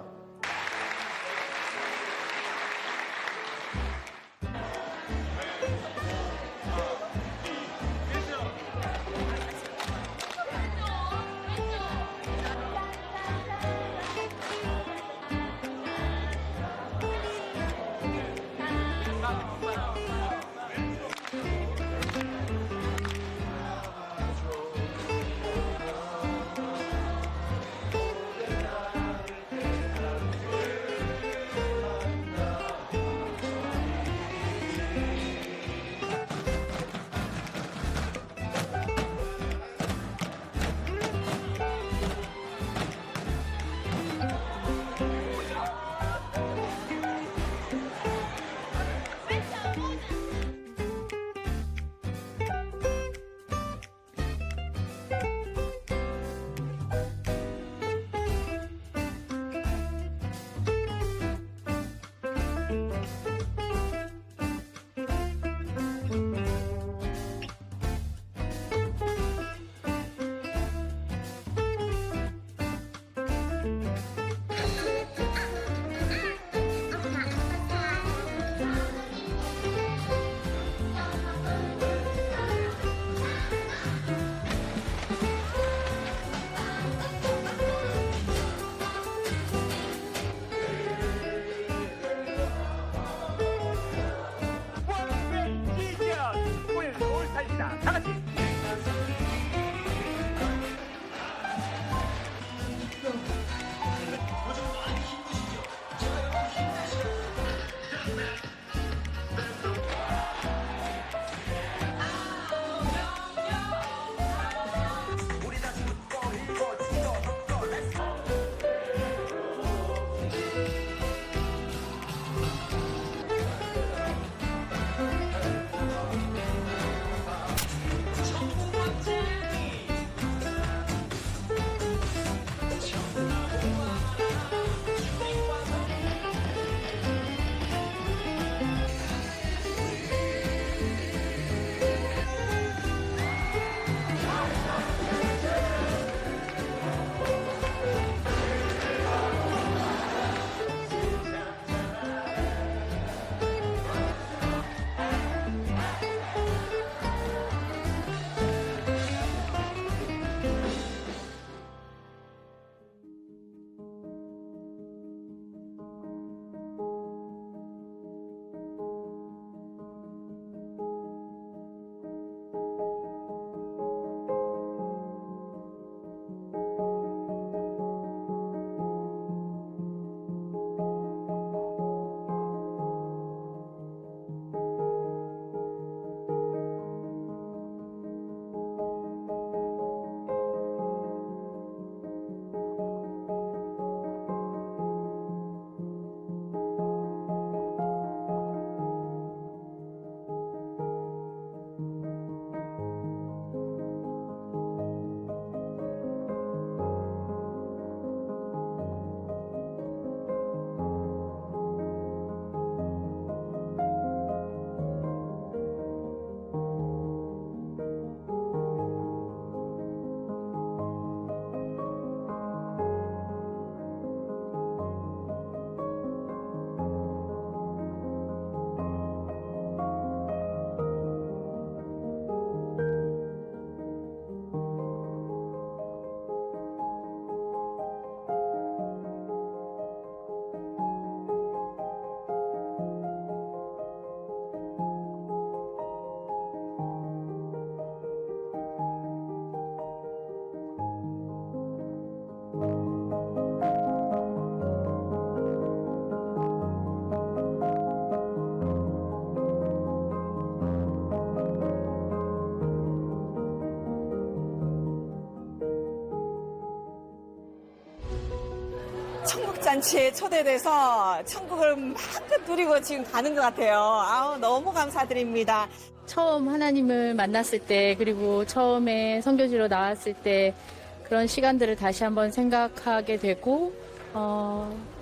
잔치에 초대돼서 천국을 마음껏 누리고 지금 가는 것 같아요. 아우, 너무 감사드립니다. 처음 하나님을 만났을 때, 그리고 처음에 선교지로 나왔을 때 그런 시간들을 다시 한번 생각하게 되고,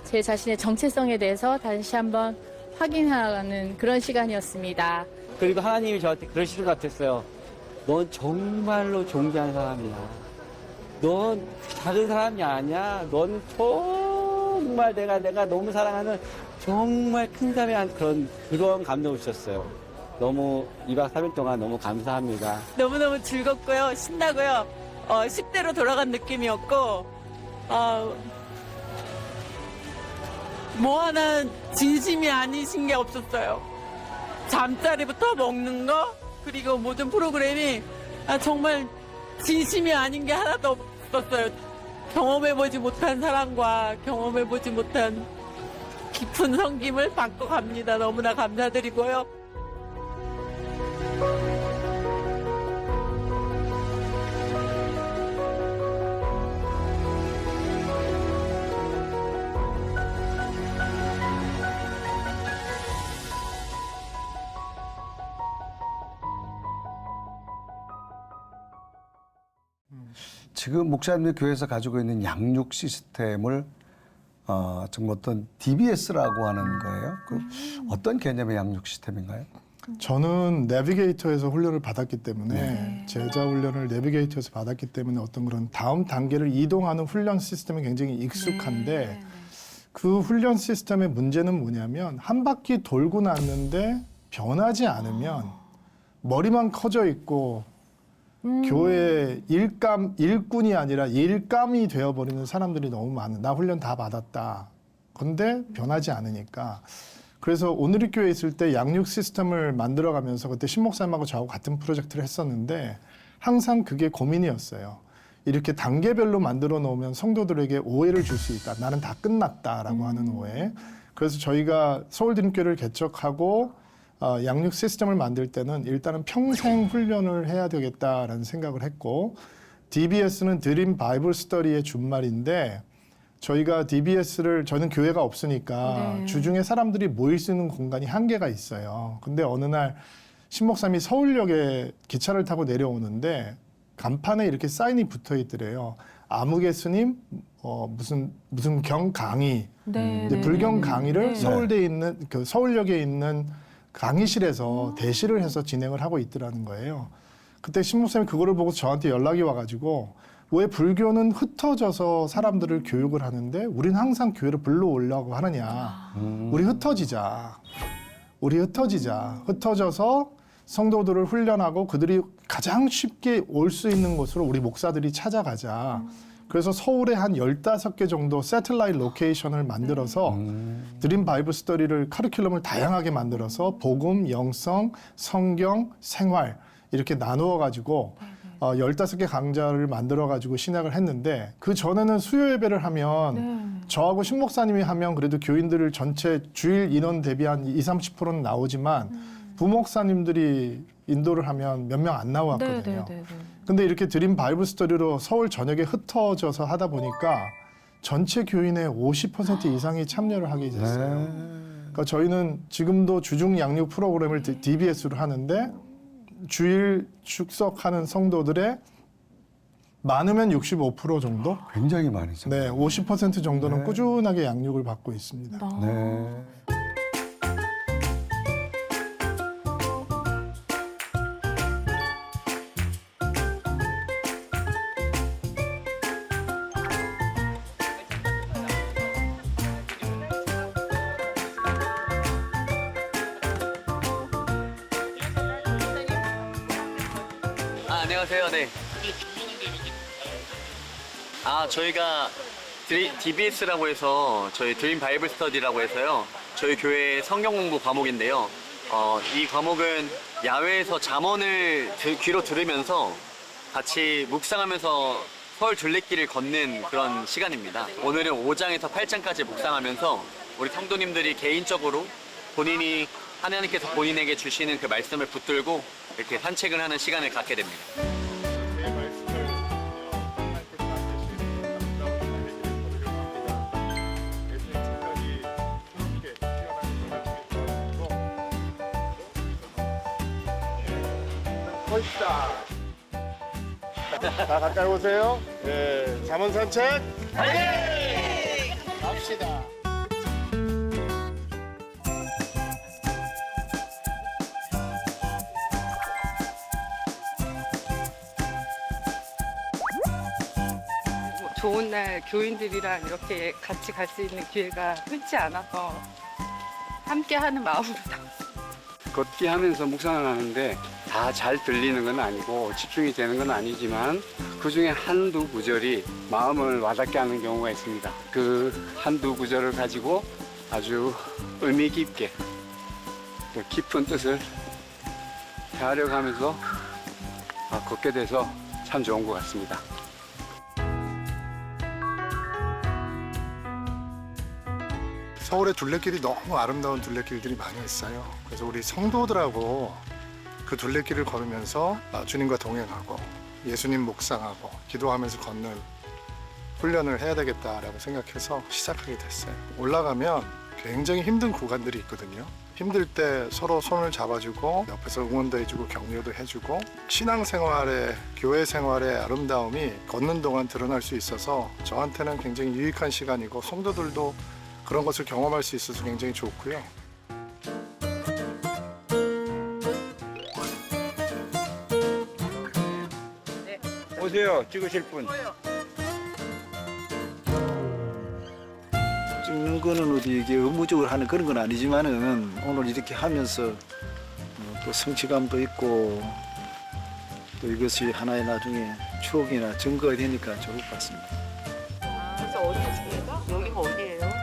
제 자신의 정체성에 대해서 다시 한번 확인하는 그런 시간이었습니다. 그리고 하나님이 저한테 그러시는 것 같았어요. 넌 정말로 존귀한 사람이야. 넌 작은 사람이 아니야. 넌 정말 내가 너무 사랑하는 정말 큰 사람의 그런 감동을 주셨어요. 너무 2박 3일 동안 너무 감사합니다. 너무너무 즐겁고요. 신나고요. 10대로 돌아간 느낌이었고, 뭐 하나 진심이 아니신 게 없었어요. 잠자리부터 먹는 거, 그리고 모든 프로그램이 정말 진심이 아닌 게 하나도 없었어요. 경험해보지 못한 사랑과 경험해보지 못한 깊은 섬김을 받고 갑니다. 너무나 감사드리고요. 지금 목사님의 교회에서 가지고 있는 양육 시스템을 정말 어떤 DBS라고 하는 거예요. 그 어떤 개념의 양육 시스템인가요? 저는 내비게이터에서 훈련을 받았기 때문에 제자 훈련을 내비게이터에서 받았기 때문에 어떤 그런 다음 단계를 이동하는 훈련 시스템이 굉장히 익숙한데 그 훈련 시스템의 문제는 뭐냐면 한 바퀴 돌고 났는데 변하지 않으면 머리만 커져 있고 교회 일꾼이 아니라 일감이 되어버리는 사람들이 너무 많아. 나 훈련 다 받았다. 근데 변하지 않으니까. 그래서 오늘의 교회에 있을 때 양육 시스템을 만들어가면서 그때 신 목사님하고 저하고 같은 프로젝트를 했었는데 항상 그게 고민이었어요. 이렇게 단계별로 만들어 놓으면 성도들에게 오해를 줄 수 있다. 나는 다 끝났다라고 하는 오해. 그래서 저희가 서울드림교회를 개척하고 양육 시스템을 만들 때는 일단은 평생 훈련을 해야 되겠다라는 생각을 했고 DBS는 드림 바이블 스터디의 준말인데 저희가 DBS를 저는 교회가 없으니까 주중에 사람들이 모일 수 있는 공간이 한계가 있어요. 근데 어느 날 신 목사님이 서울역에 기차를 타고 내려오는데 간판에 이렇게 사인이 붙어 있더래요. 아무개 스님 무슨 경 강의, 이제 불경 강의를 서울대에 있는 그 서울역에 있는 강의실에서 대시를 해서 진행을 하고 있더라는 거예요. 그때 신 목사님이 그거를 보고 저한테 연락이 와가지고 왜 불교는 흩어져서 사람들을 교육을 하는데 우리는 항상 교회를 불러오려고 하느냐. 우리 흩어지자. 흩어져서 성도들을 훈련하고 그들이 가장 쉽게 올 수 있는 곳으로 우리 목사들이 찾아가자. 그래서 서울에 한 15개 정도 새틀라이트 로케이션을 만들어서 드림 바이블 스터디를 카리큘럼을 다양하게 만들어서 복음, 영성, 성경, 생활 이렇게 나누어 가지고 15개 강좌를 만들어 가지고 신학을 했는데 그 전에는 수요 예배를 하면 저하고 신 목사님이 하면 그래도 교인들을 전체 주일 인원 대비 한 20-30%는 나오지만 부목사님들이 인도를 하면 몇 명 안 나왔거든요. 근데 이렇게 드림 바이블 스터디로 서울 전역에 흩어져서 하다 보니까 전체 교인의 50% 이상이 참여를 하게 됐어요. 그러니까 저희는 지금도 주중 양육 프로그램을 DBS로 하는데 주일 축석하는 성도들의 많으면 65% 정도? 굉장히 많이죠. 네, 50% 정도는 꾸준하게 양육을 받고 있습니다. 안녕하세요. 네. 저희가 DBS라고 해서 저희 드림 바이블 스터디라고 해서요. 저희 교회 성경 공부 과목인데요. 이 과목은 야외에서 잠언을 귀로 들으면서 같이 묵상하면서 서울 둘레길을 걷는 그런 시간입니다. 오늘은 5장에서 8장까지 묵상하면서 우리 성도님들이 개인적으로 본인이 하나님께서 본인에게 주시는 그 말씀을 붙들고 이렇게 산책을 하는 시간을 갖게 됩니다. 멋있다. 자, 가까이 오세요. 네, 잠원 산책. 화이팅! 갑시다. 좋은 날 교인들이랑 이렇게 같이 갈 수 있는 기회가 흔치 않아서 함께하는 마음으로 걷기 하면서 묵상을 하는데 다 잘 들리는 건 아니고 집중이 되는 건 아니지만 그중에 한두 구절이 마음을 와닿게 하는 경우가 있습니다. 그 한두 구절을 가지고 아주 의미 깊게 또 깊은 뜻을 헤아려가면서 걷게 돼서 참 좋은 것 같습니다. 서울의 둘레길이 너무 아름다운 둘레길들이 많이 있어요. 그래서 우리 성도들하고 그 둘레길을 걸으면서 주님과 동행하고 예수님 묵상하고 기도하면서 걷는 훈련을 해야 되겠다라고 생각해서 시작하게 됐어요. 올라가면 굉장히 힘든 구간들이 있거든요. 힘들 때 서로 손을 잡아주고 옆에서 응원도 해주고 격려도 해주고 신앙생활의 교회 생활의 아름다움이 걷는 동안 드러날 수 있어서 저한테는 굉장히 유익한 시간이고 성도들도 그런 것을 경험할 수 있어서 굉장히 좋고요. 오세요, 찍으실 분. 찍는 거는 어디 이게 의무적으로 하는 그런 건 아니지만은 오늘 이렇게 하면서 또 성취감도 있고 또 이것이 하나의 나중에 추억이나 증거가 되니까 좋을 것 같습니다. 그래서 어디세요? 여기가 어디예요?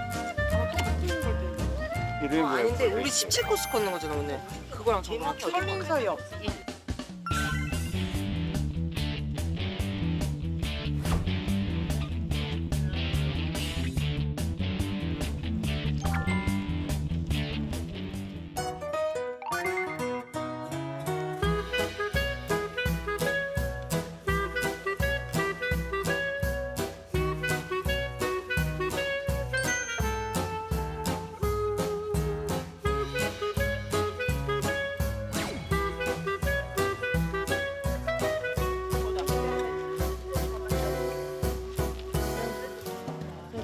이름이 뭐예요? 아닌데 우리 17코스 걷는 거잖아 오늘. 그거랑 저거랑 철민서역.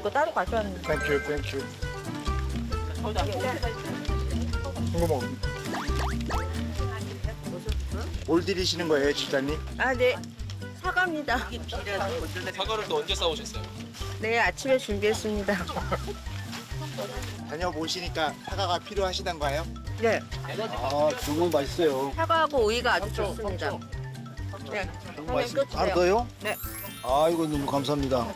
이거 따로 가져왔는데. 땡큐, 땡큐. 이거 먹. 뭘 들이시는 거예요, 집사님? 아, 네. 사과입니다. 사과를 또 언제 싸오셨어요? 네, 아침에 준비했습니다. 다녀보시니까 사과가 필요하시단가요? 네. 아, 정말 맛있어요. 사과하고 오이가 아주 좋습니다. 네. 너무 맛있어요. 하나 더요? 네. 아이고, 너무 감사합니다.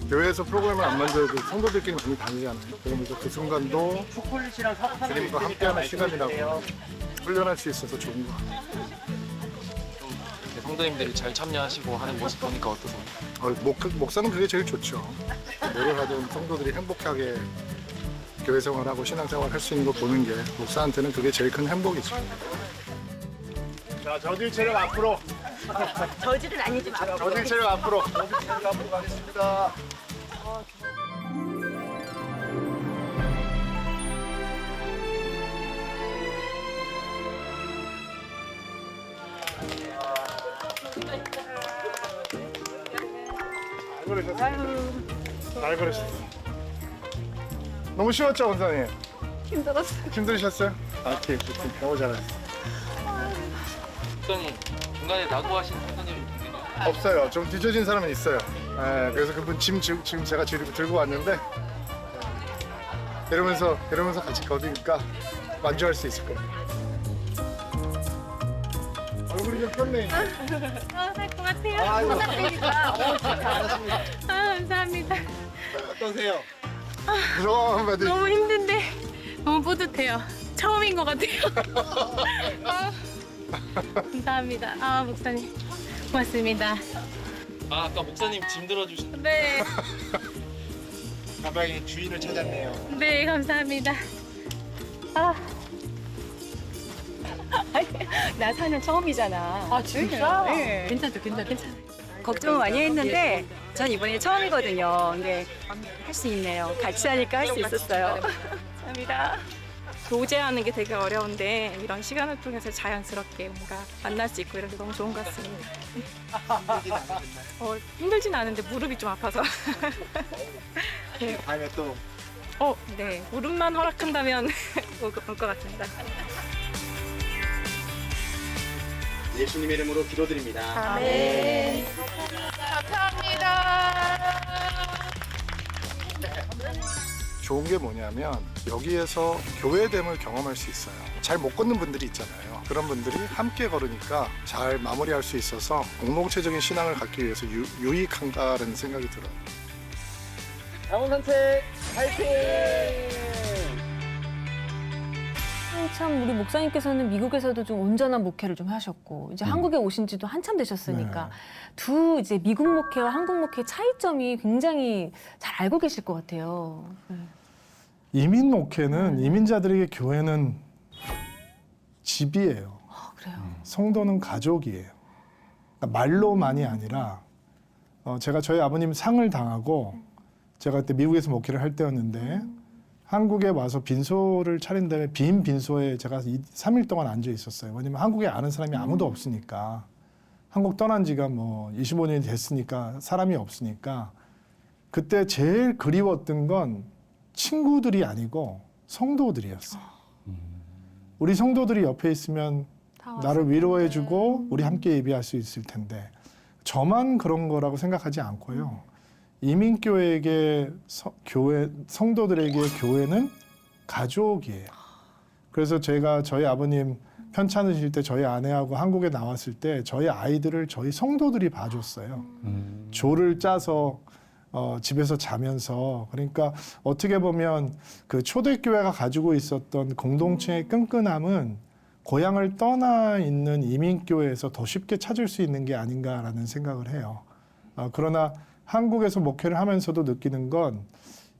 교회에서 프로그램을 안 만들어도 성도들끼리 많이 다니잖아요. 그러면서 그 순간도 주님과 함께하는 시간이라고 훈련할 수 있어서 좋은 것 같아요. 성도님들이 잘 참여하시고 하는 모습 보니까 어떠세요? 목사는 그게 제일 좋죠. 뭐를 하든 성도들이 행복하게 교회 생활하고 신앙생활 할 수 있는 거 보는 게 목사한테는 그게 제일 큰 행복이죠. 자, 저질 체력 앞으로. 저질은 아니지만 앞으로. 저질 체력 앞으로. 저질 체력 앞으로 가겠습니다. 잘 그러셨어요. 너무 쉬웠죠, 원사님? 힘들었어요. 힘드셨어요? 아, 오케이. 너무 잘하셨어요. 목사님 중간에 낙오하신 성도님 없어요. 좀 뒤처진 사람은 있어요. 예, 그래서 그분 지금 제가 들고 왔는데 이러면서 같이 걷으니까 만족할 수 있을 거예요. 얼굴이 좀 폈네. 살 것 같아요. 아이고. 부탁드립니다. 잘하셨습니다. 아, 감사합니다. 어떠세요? 소감 한마디. 너무 힘든데 너무 뿌듯해요. 처음인 것 같아요. 아, 감사합니다. 아, 목사님 고맙습니다. 아, 아까 목사님 짐 들어주신 네, 가방의 주인을 찾았네요. 네, 감사합니다. 아, 나 사는 처음이잖아. 아, 진짜? 네. 괜찮아. 걱정을 많이 했는데 전 이번에 처음이거든요. 근데 할 수 있네요. 같이 하니까 할 수 있었어요. 감사합니다. 교제하는 게 되게 어려운데 이런 시간을 통해서 자연스럽게 뭔가 만날 수 있고 이래서 너무 좋은 것 같습니다. 힘들진 않은데 무릎이 좀 아파서. 네. 다음에 또. 네. 무릎만 허락한다면 올 것 같습니다. 예수님의 이름으로 기도드립니다. 아멘. 감사합니다. 좋은 게 뭐냐면 여기에서 교회됨을 경험할 수 있어요. 잘 못 걷는 분들이 있잖아요. 그런 분들이 함께 걸으니까 잘 마무리할 수 있어서 공동체적인 신앙을 갖기 위해서 유익한가라는 생각이 들어요. 자원 산책 파이팅! 참 우리 목사님께서는 미국에서도 좀 온전한 목회를 좀 하셨고 이제 한국에 오신 지도 한참 되셨으니까 두 이제 미국 목회와 한국 목회의 차이점이 굉장히 잘 알고 계실 것 같아요. 이민 목회는 이민자들에게 교회는 집이에요. 그래요? 성도는 가족이에요. 그러니까 말로만이 아니라 제가 저희 아버님 상을 당하고 제가 그때 미국에서 목회를 할 때였는데 한국에 와서 빈소를 차린 다음에 빈 빈소에 제가 3일 동안 앉아 있었어요. 왜냐면 한국에 아는 사람이 아무도 없으니까. 한국 떠난 지가 뭐 25년이 됐으니까 사람이 없으니까 그때 제일 그리웠던 건 친구들이 아니고 성도들이었어요. 우리 성도들이 옆에 있으면 나를 위로해주고 우리 함께 예배할 수 있을 텐데 저만 그런 거라고 생각하지 않고요. 이민교회에게 성도들에게 교회는 가족이에요. 그래서 제가 저희 아버님 편찮으실 때 저희 아내하고 한국에 나왔을 때 저희 아이들을 저희 성도들이 봐줬어요. 조를 짜서 집에서 자면서 그러니까 어떻게 보면 그 초대교회가 가지고 있었던 공동체의 끈끈함은 고향을 떠나 있는 이민교회에서 더 쉽게 찾을 수 있는 게 아닌가라는 생각을 해요. 그러나 한국에서 목회를 하면서도 느끼는 건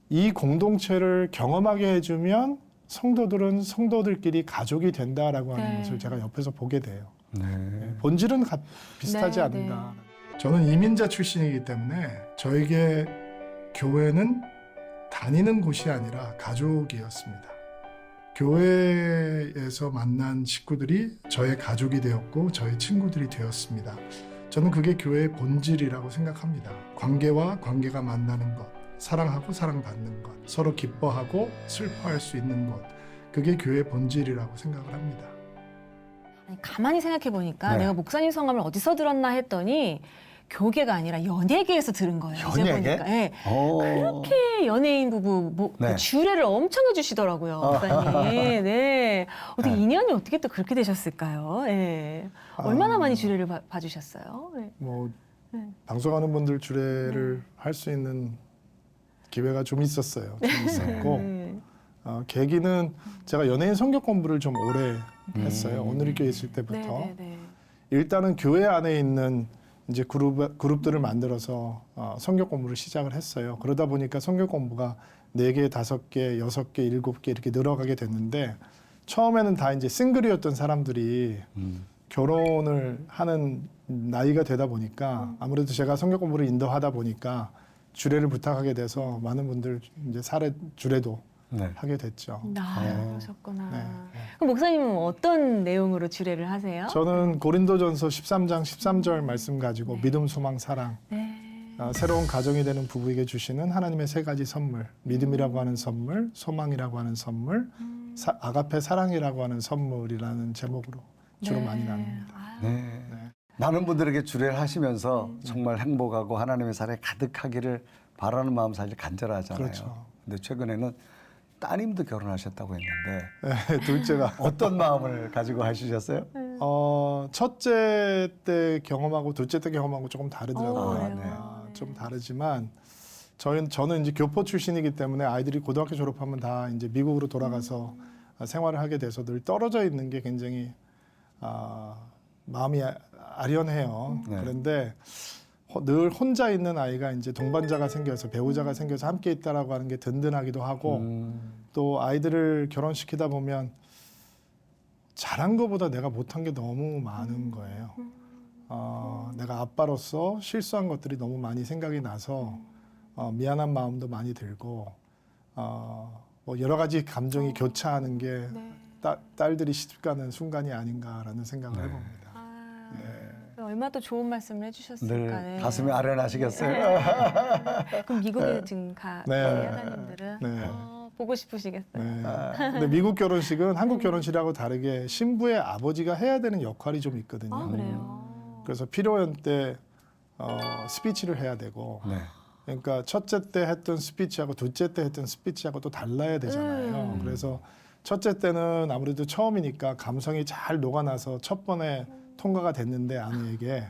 이 공동체를 경험하게 해주면 성도들은 성도들끼리 가족이 된다라고 하는 것을 제가 옆에서 보게 돼요. 본질은 비슷하지 않는가. 저는 이민자 출신이기 때문에 저에게 교회는 다니는 곳이 아니라 가족이었습니다. 교회에서 만난 식구들이 저의 가족이 되었고 저의 친구들이 되었습니다. 저는 그게 교회의 본질이라고 생각합니다. 관계와 관계가 만나는 것, 사랑하고 사랑받는 것, 서로 기뻐하고 슬퍼할 수 있는 것, 그게 교회의 본질이라고 생각을 합니다. 아니, 가만히 생각해 보니까 내가 목사님 성함을 어디서 들었나 했더니 교계가 아니라 연예계에서 들은 거예요. 이제 연예계? 보니까. 네. 그렇게 연예인 부부 주례를 엄청 해주시더라고요, 목사님. 네. 어떻게 인연이 어떻게 또 그렇게 되셨을까요? 네. 얼마나 많이 주례를 봐주셨어요? 네. 뭐 방송하는 분들 주례를 할 수 있는 기회가 좀 있었어요. 좀 있었고 계기는 제가 연예인 성경 공부를 좀 오래 했어요. 오늘의 교회 있을 때부터. 일단은 교회 안에 있는 이제 그룹들을 만들어서 성경 공부를 시작을 했어요. 그러다 보니까 성경 공부가 4개, 5개, 6개, 7개 이렇게 늘어가게 됐는데 처음에는 다 이제 싱글이었던 사람들이 결혼을 하는 나이가 되다 보니까 아무래도 제가 성경 공부를 인도하다 보니까 주례를 부탁하게 돼서 많은 분들 이제 사례 주례도 하게 됐죠. 그러셨구나. 그럼 목사님은 어떤 내용으로 주례를 하세요? 저는 고린도전서 13장 13절 말씀 가지고 믿음, 소망, 사랑. 새로운 가정이 되는 부부에게 주시는 하나님의 3가지 선물. 믿음이라고 하는 선물, 소망이라고 하는 선물, 아가페 사랑이라고 하는 선물이라는 제목으로 주로 많이 나눕니다. 많은 분들에게 주례를 하시면서 정말 행복하고 하나님의 사랑에 가득하기를 바라는 마음 사실 간절하잖아요. 그렇죠. 근데 최근에는 따님도 결혼하셨다고 했는데 네, 둘째가 어떤 마음을 가지고 하시셨어요? 첫째 때 경험하고 둘째 때 경험하고 조금 다르더라고요. 좀 다르지만 저는 이제 교포 출신이기 때문에 아이들이 고등학교 졸업하면 다 이제 미국으로 돌아가서 생활을 하게 돼서 늘 떨어져 있는 게 굉장히 마음이 아련해요. 그런데 늘 혼자 있는 아이가 이제 동반자가 생겨서 배우자가 생겨서 함께 있다라고 하는 게 든든하기도 하고 또 아이들을 결혼시키다 보면 잘한 것보다 내가 못한 게 너무 많은 거예요. 내가 아빠로서 실수한 것들이 너무 많이 생각이 나서 미안한 마음도 많이 들고 뭐 여러 가지 감정이 교차하는 게 딸들이 시집가는 순간이 아닌가라는 생각을 해봅니다. 얼마나 또 좋은 말씀을 해주셨을까. 늘 가슴이 아련하시겠어요. 그럼 미국에 지금 가세요, 하나님들은? 보고 싶으시겠어요. 근데 미국 결혼식은 한국 결혼식하고 다르게 신부의 아버지가 해야 되는 역할이 좀 있거든요. 그래요? 그래서 피로연 때 스피치를 해야 되고 그러니까 첫째 때 했던 스피치하고 둘째 때 했던 스피치하고 또 달라야 되잖아요. 그래서 첫째 때는 아무래도 처음이니까 감성이 잘 녹아나서 첫 번에 통과가 됐는데 아내에게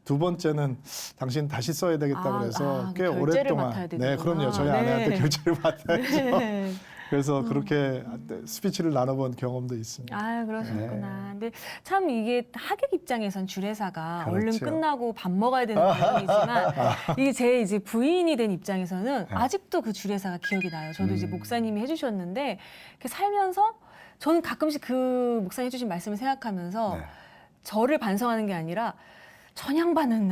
두 번째는 당신 다시 써야 되겠다 그래서 꽤 오랫동안 그럼요. 저희 아내한테 결제를 맡아야죠. 그래서 그렇게 스피치를 나눠본 경험도 있습니다. 그러셨구나. 근데 참 이게 하객 입장에선 주례사가 그렇죠. 얼른 끝나고 밥 먹어야 되는 부분이지만 이게 제 이제 부인이 된 입장에서는 아직도 그 주례사가 기억이 나요. 저도 이제 목사님이 해주셨는데 이렇게 살면서 저는 가끔씩 그 목사님 해주신 말씀을 생각하면서 저를 반성하는 게 아니라 전양반은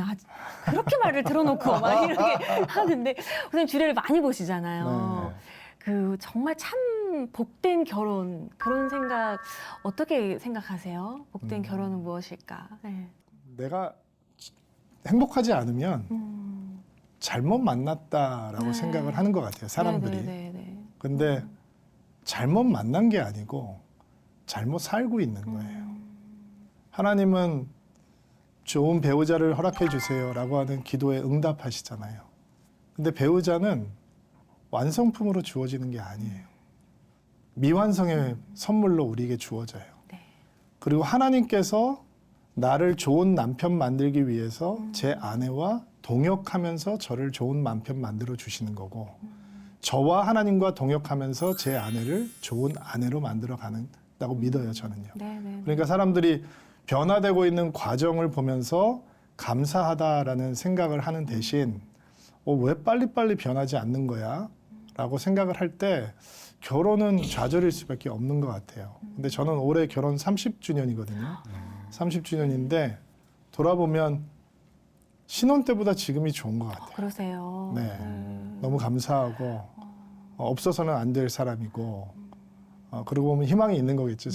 그렇게 말을 들어놓고 막 이렇게 하는데 선생님 주례를 많이 보시잖아요. 그 정말 참 복된 결혼 그런 생각 어떻게 생각하세요? 복된 결혼은 무엇일까? 내가 행복하지 않으면 잘못 만났다라고 생각을 하는 것 같아요. 사람들이. 근데 잘못 만난 게 아니고 잘못 살고 있는 거예요. 하나님은 좋은 배우자를 허락해 주세요라고 하는 기도에 응답하시잖아요. 근데 배우자는 완성품으로 주어지는 게 아니에요. 미완성의 선물로 우리에게 주어져요. 그리고 하나님께서 나를 좋은 남편 만들기 위해서 제 아내와 동역하면서 저를 좋은 남편 만들어 주시는 거고 저와 하나님과 동역하면서 제 아내를 좋은 아내로 만들어 가는다고 믿어요, 저는요. 그러니까 사람들이 변화되고 있는 과정을 보면서 감사하다라는 생각을 하는 대신 왜 빨리빨리 변하지 않는 거야? 라고 생각을 할 때 결혼은 좌절일 수밖에 없는 것 같아요. 근데 저는 올해 결혼 30주년이거든요. 30주년인데 돌아보면 신혼 때보다 지금이 좋은 것 같아요. 그러세요. 너무 감사하고 없어서는 안 될 사람이고 그러고 보면 희망이 있는 거겠죠.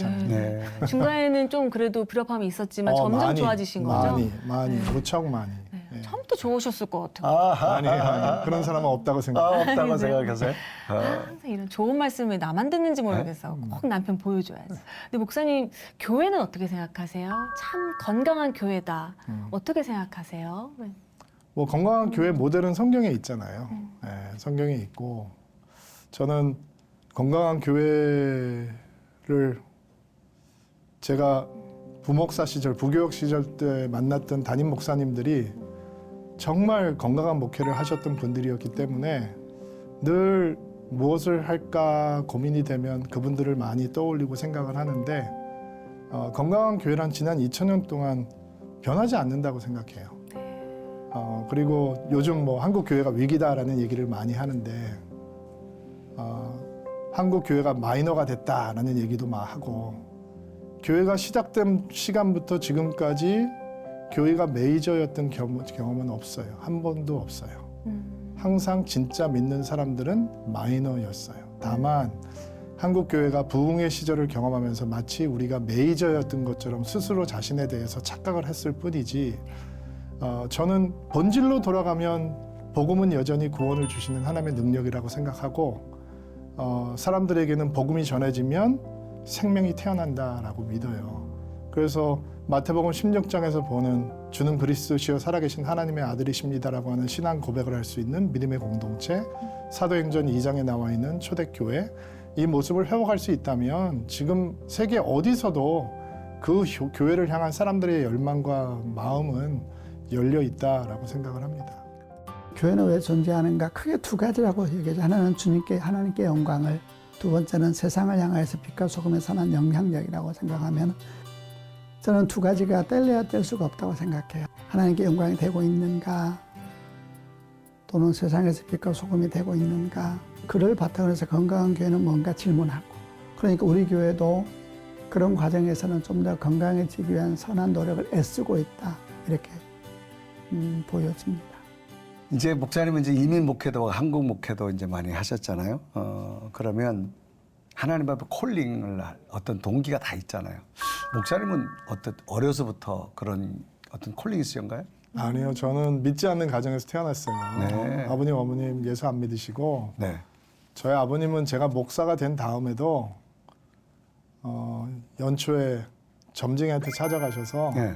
중간에는 좀 그래도 불협화음이 있었지만 점점 많이, 좋아지신 거죠? 많이 무척 많이. 처음부터 좋으셨을 것 같아요. 아니 그런 사람은 없다고 생각해요. 없다고 생각하세요? 항상 이런 좋은 말씀을 나만 듣는지 모르겠어. 꼭 남편 보여줘야지. 근데 목사님 교회는 어떻게 생각하세요? 참 건강한 교회다. 어떻게 생각하세요? 뭐 건강한 교회 모델은 성경에 있잖아요. 성경에 있고 저는 건강한 교회를 제가 부목사 시절, 부교육 시절 때 만났던 담임 목사님들이 정말 건강한 목회를 하셨던 분들이었기 때문에 늘 무엇을 할까 고민이 되면 그분들을 많이 떠올리고 생각을 하는데 건강한 교회란 지난 2000년 동안 변하지 않는다고 생각해요. 그리고 요즘 뭐 한국 교회가 위기다라는 얘기를 많이 하는데 한국 교회가 마이너가 됐다라는 얘기도 막 하고 교회가 시작된 시간부터 지금까지 교회가 메이저였던 경험은 없어요. 한 번도 없어요. 항상 진짜 믿는 사람들은 마이너였어요. 다만 한국 교회가 부흥의 시절을 경험하면서 마치 우리가 메이저였던 것처럼 스스로 자신에 대해서 착각을 했을 뿐이지 저는 본질로 돌아가면 복음은 여전히 구원을 주시는 하나님의 능력이라고 생각하고 사람들에게는 복음이 전해지면 생명이 태어난다라고 믿어요. 그래서 마태복음 16장에서 보는 주는 그리스도시요 살아계신 하나님의 아들이십니다라고 하는 신앙 고백을 할 수 있는 믿음의 공동체, 사도행전 2장에 나와 있는 초대교회, 이 모습을 회복할 수 있다면 지금 세계 어디서도 그 교회를 향한 사람들의 열망과 마음은 열려 있다라고 생각을 합니다. 교회는 왜 존재하는가? 크게 두 가지라고 얘기하죠. 하나는 하나님께 영광을, 두 번째는 세상을 향해서 빛과 소금의 선한 영향력이라고 생각하면 저는 두 가지가 뗄래야 뗄 수가 없다고 생각해요. 하나님께 영광이 되고 있는가? 또는 세상에서 빛과 소금이 되고 있는가? 그를 바탕으로 해서 건강한 교회는 뭔가 질문하고, 그러니까 우리 교회도 그런 과정에서는 좀 더 건강해지기 위한 선한 노력을 애쓰고 있다. 이렇게 보여집니다. 이제 목사님은 이제 이민 목회도 한국 목회도 이제 많이 하셨잖아요. 그러면 하나님 앞에 콜링을 할 어떤 동기가 다 있잖아요. 목사님은 어려서부터 그런 어떤 콜링이 있으신가요? 아니요, 저는 믿지 않는 가정에서 태어났어요. 네. 아버님, 어머님 예수 안 믿으시고 네. 저희 아버님은 제가 목사가 된 다음에도 연초에 점쟁이한테 찾아가셔서 네.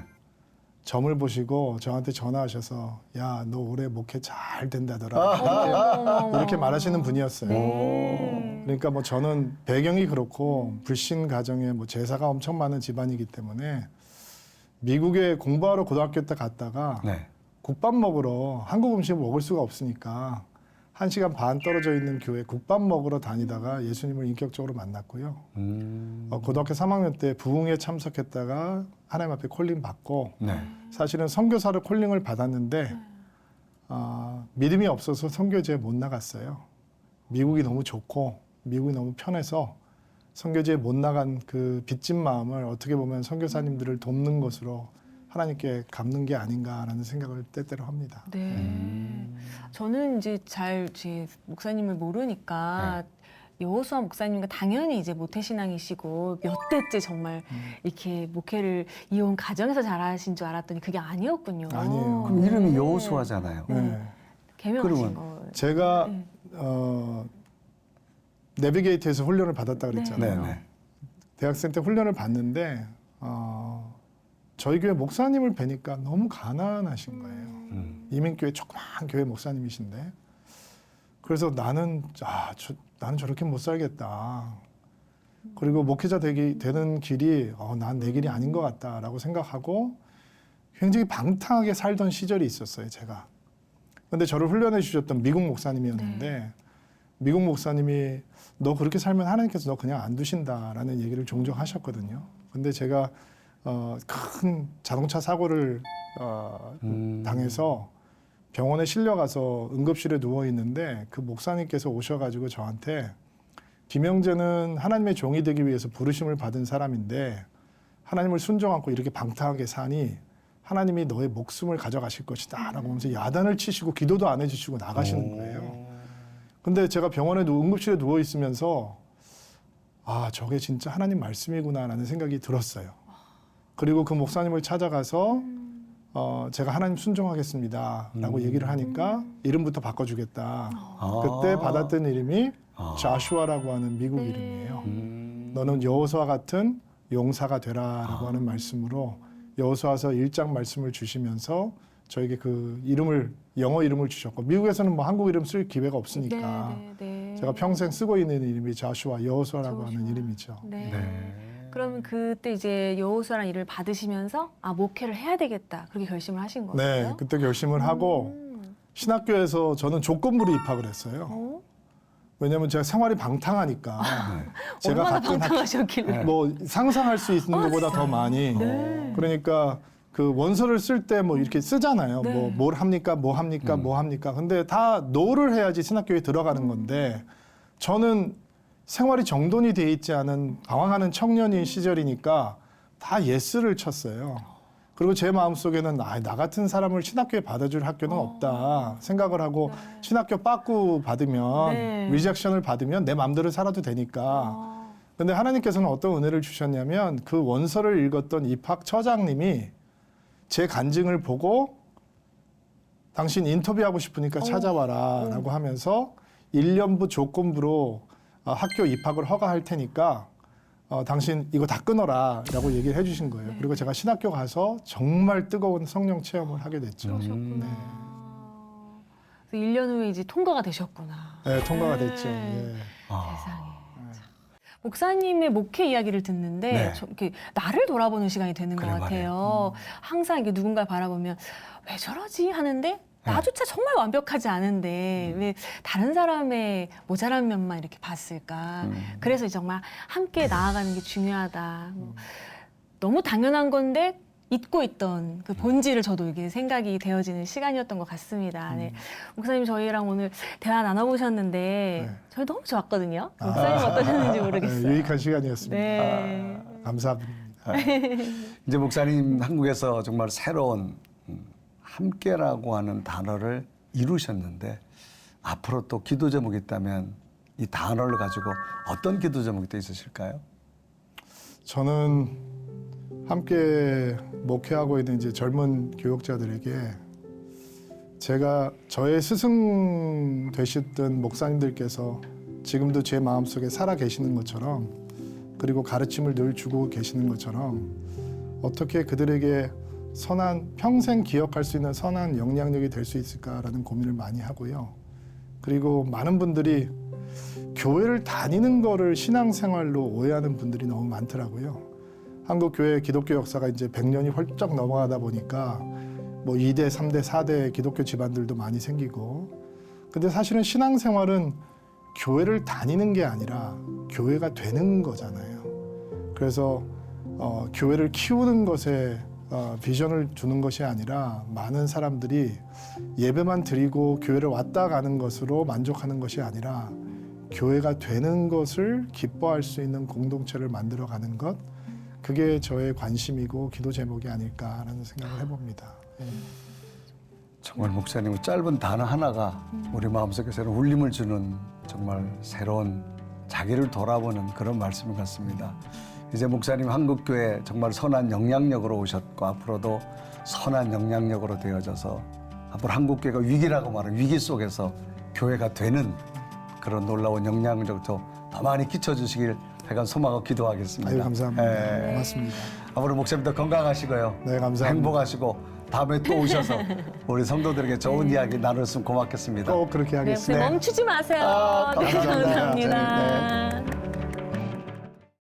점을 보시고 저한테 전화하셔서 야, 너 올해 목회 잘 된다더라 이렇게 말하시는 분이었어요. 그러니까 뭐 저는 배경이 그렇고 불신 가정에 뭐 제사가 엄청 많은 집안이기 때문에 미국에 공부하러 고등학교 때 갔다가 네. 국밥 먹으러 한국 음식을 먹을 수가 없으니까 1시간 반 떨어져 있는 교회 국밥 먹으러 다니다가 예수님을 인격적으로 만났고요. 고등학교 3학년 때 부흥에 참석했다가 하나님 앞에 콜링 받고 네. 사실은 선교사를 콜링을 받았는데 믿음이 없어서 선교지에 못 나갔어요. 미국이 너무 좋고 미국이 너무 편해서 선교지에 못 나간 그 빚진 마음을 어떻게 보면 선교사님들을 돕는 것으로 하나님께 갚는 게 아닌가라는 생각을 때때로 합니다. 네. 저는 이제 제 목사님을 모르니까 여호수아 목사님과 당연히 이제 모태신앙이시고 몇 대째 정말 이렇게 목회를 이혼 가정에서 자라신 줄 알았더니 그게 아니었군요. 아니에요. 그럼 이름이 여호수아잖아요. 개명하신 거. 제가 내비게이트에서 훈련을 받았다 그랬잖아요. 네. 대학생 때 훈련을 받는데 저희 교회 목사님을 뵈니까 너무 가난하신 거예요. 이민교회 조그만 교회 목사님이신데 그래서 나는 저렇게 못 살겠다. 그리고 목회자 되는 길이 난 내 길이 아닌 것 같다라고 생각하고 굉장히 방탕하게 살던 시절이 있었어요, 제가. 근데 저를 훈련해 주셨던 미국 목사님이었는데 미국 목사님이 너 그렇게 살면 하나님께서 너 그냥 안 두신다라는 얘기를 종종 하셨거든요. 근데 제가 큰 자동차 사고를 당해서 병원에 실려가서 응급실에 누워 있는데 그 목사님께서 오셔가지고 저한테 김영재는 하나님의 종이 되기 위해서 부르심을 받은 사람인데 하나님을 순종 않고 이렇게 방탕하게 사니 하나님이 너의 목숨을 가져가실 것이다 라고 하면서 야단을 치시고 기도도 안 해주시고 나가시는 거예요. 근데 제가 병원에 응급실에 누워 있으면서 저게 진짜 하나님 말씀이구나라는 생각이 들었어요. 그리고 그 목사님을 찾아가서 제가 하나님 순종하겠습니다 라고 얘기를 하니까 이름부터 바꿔주겠다. 그때 받았던 이름이 자슈아라고 하는 미국 이름이에요. 너는 여호수아 같은 용사가 되라 라고 하는 말씀으로 여호수아서 1장 말씀을 주시면서 저에게 그 이름을 영어 이름을 주셨고 미국에서는 뭐 한국 이름 쓸 기회가 없으니까 제가 평생 쓰고 있는 이름이 자슈아 여호수아라고 하는 이름이죠. 그러면 그때 이제 여호수아라는 일을 받으시면서 목회를 해야 되겠다 그렇게 결심을 하신 거예요? 네, 그때 결심을 하고 신학교에서 저는 조건부로 입학을 했어요. 왜냐하면 제가 생활이 방탕하니까 제가 얼마나 갔던 방탕하셨길래? 뭐 상상할 수 있는 것보다 더 많이 그러니까 그 원서를 쓸 때 뭐 이렇게 쓰잖아요. 뭐 뭘 합니까? 뭐 합니까? 뭐 합니까? 근데 다 노를 해야지 신학교에 들어가는 건데 저는 생활이 정돈이 돼 있지 않은 방황하는 청년인 시절이니까 다 예스를 쳤어요. 그리고 제 마음속에는 나 같은 사람을 신학교에 받아줄 학교는 없다 생각을 하고 신학교 빠꾸 받으면 리젝션을 받으면 내 마음대로 살아도 되니까. 근데 하나님께서는 어떤 은혜를 주셨냐면 그 원서를 읽었던 입학 처장님이 제 간증을 보고 당신 인터뷰하고 싶으니까 찾아와라 라고 하면서 1년부 조건부로 학교 입학을 허가할 테니까 당신 이거 다 끊어라 라고 얘기를 해주신 거예요. 그리고 제가 신학교 가서 정말 뜨거운 성령 체험을 하게 됐죠. 그러셨구나. 1년 후에 이제 통과가 되셨구나. 네, 통과가 됐죠. 세상에. 목사님의 목회 이야기를 듣는데 이렇게 나를 돌아보는 시간이 되는 것 같아요. 항상 이게 누군가를 바라보면 왜 저러지 하는데 나조차 정말 완벽하지 않은데 왜 다른 사람의 모자란 면만 이렇게 봤을까. 그래서 정말 함께 나아가는 게 중요하다. 너무 당연한 건데 잊고 있던 그 본질을 저도 이게 생각이 되어지는 시간이었던 것 같습니다. 목사님 저희랑 오늘 대화 나눠보셨는데 저희 너무 좋았거든요. 목사님 어떠셨는지 모르겠어요. 유익한 시간이었습니다. 감사합니다. 이제 목사님 한국에서 정말 새로운 함께라고 하는 단어를 이루셨는데 앞으로 또 기도 제목이 있다면 이 단어를 가지고 어떤 기도 제목이 또 있으실까요? 저는 함께 목회하고 있는 이제 젊은 교역자들에게 제가 저의 스승 되셨던 목사님들께서 지금도 제 마음속에 살아 계시는 것처럼 그리고 가르침을 늘 주고 계시는 것처럼 어떻게 그들에게 선한 평생 기억할 수 있는 선한 영향력이 될 수 있을까라는 고민을 많이 하고요. 그리고 많은 분들이 교회를 다니는 거를 신앙생활로 오해하는 분들이 너무 많더라고요. 한국 교회 기독교 역사가 이제 100년이 훌쩍 넘어가다 보니까 뭐 2대, 3대, 4대 기독교 집안들도 많이 생기고, 근데 사실은 신앙생활은 교회를 다니는 게 아니라 교회가 되는 거잖아요. 그래서 교회를 키우는 것에 비전을 두는 것이 아니라 많은 사람들이 예배만 드리고 교회를 왔다 가는 것으로 만족하는 것이 아니라 교회가 되는 것을 기뻐할 수 있는 공동체를 만들어가는 것, 그게 저의 관심이고 기도 제목이 아닐까라는 생각을 해봅니다. 정말 목사님의 짧은 단어 하나가 우리 마음속에서는 울림을 주는 정말 새로운 자기를 돌아보는 그런 말씀 같습니다. 이제 목사님 한국교회 정말 선한 영향력으로 오셨고 앞으로도 선한 영향력으로 되어져서 앞으로 한국교회가 위기라고 말하는 위기 속에서 교회가 되는 그런 놀라운 영향력도 더 많이 끼쳐주시길 제가 소망하고 기도하겠습니다. 아유, 감사합니다. 고맙습니다. 앞으로 목사님도 건강하시고요. 네, 감사합니다. 행복하시고 다음에 또 오셔서 우리 성도들에게 좋은 이야기 나눴으면 고맙겠습니다. 꼭 그렇게 네, 하겠습니다. 멈추지 마세요. 감사합니다. 감사합니다. 네.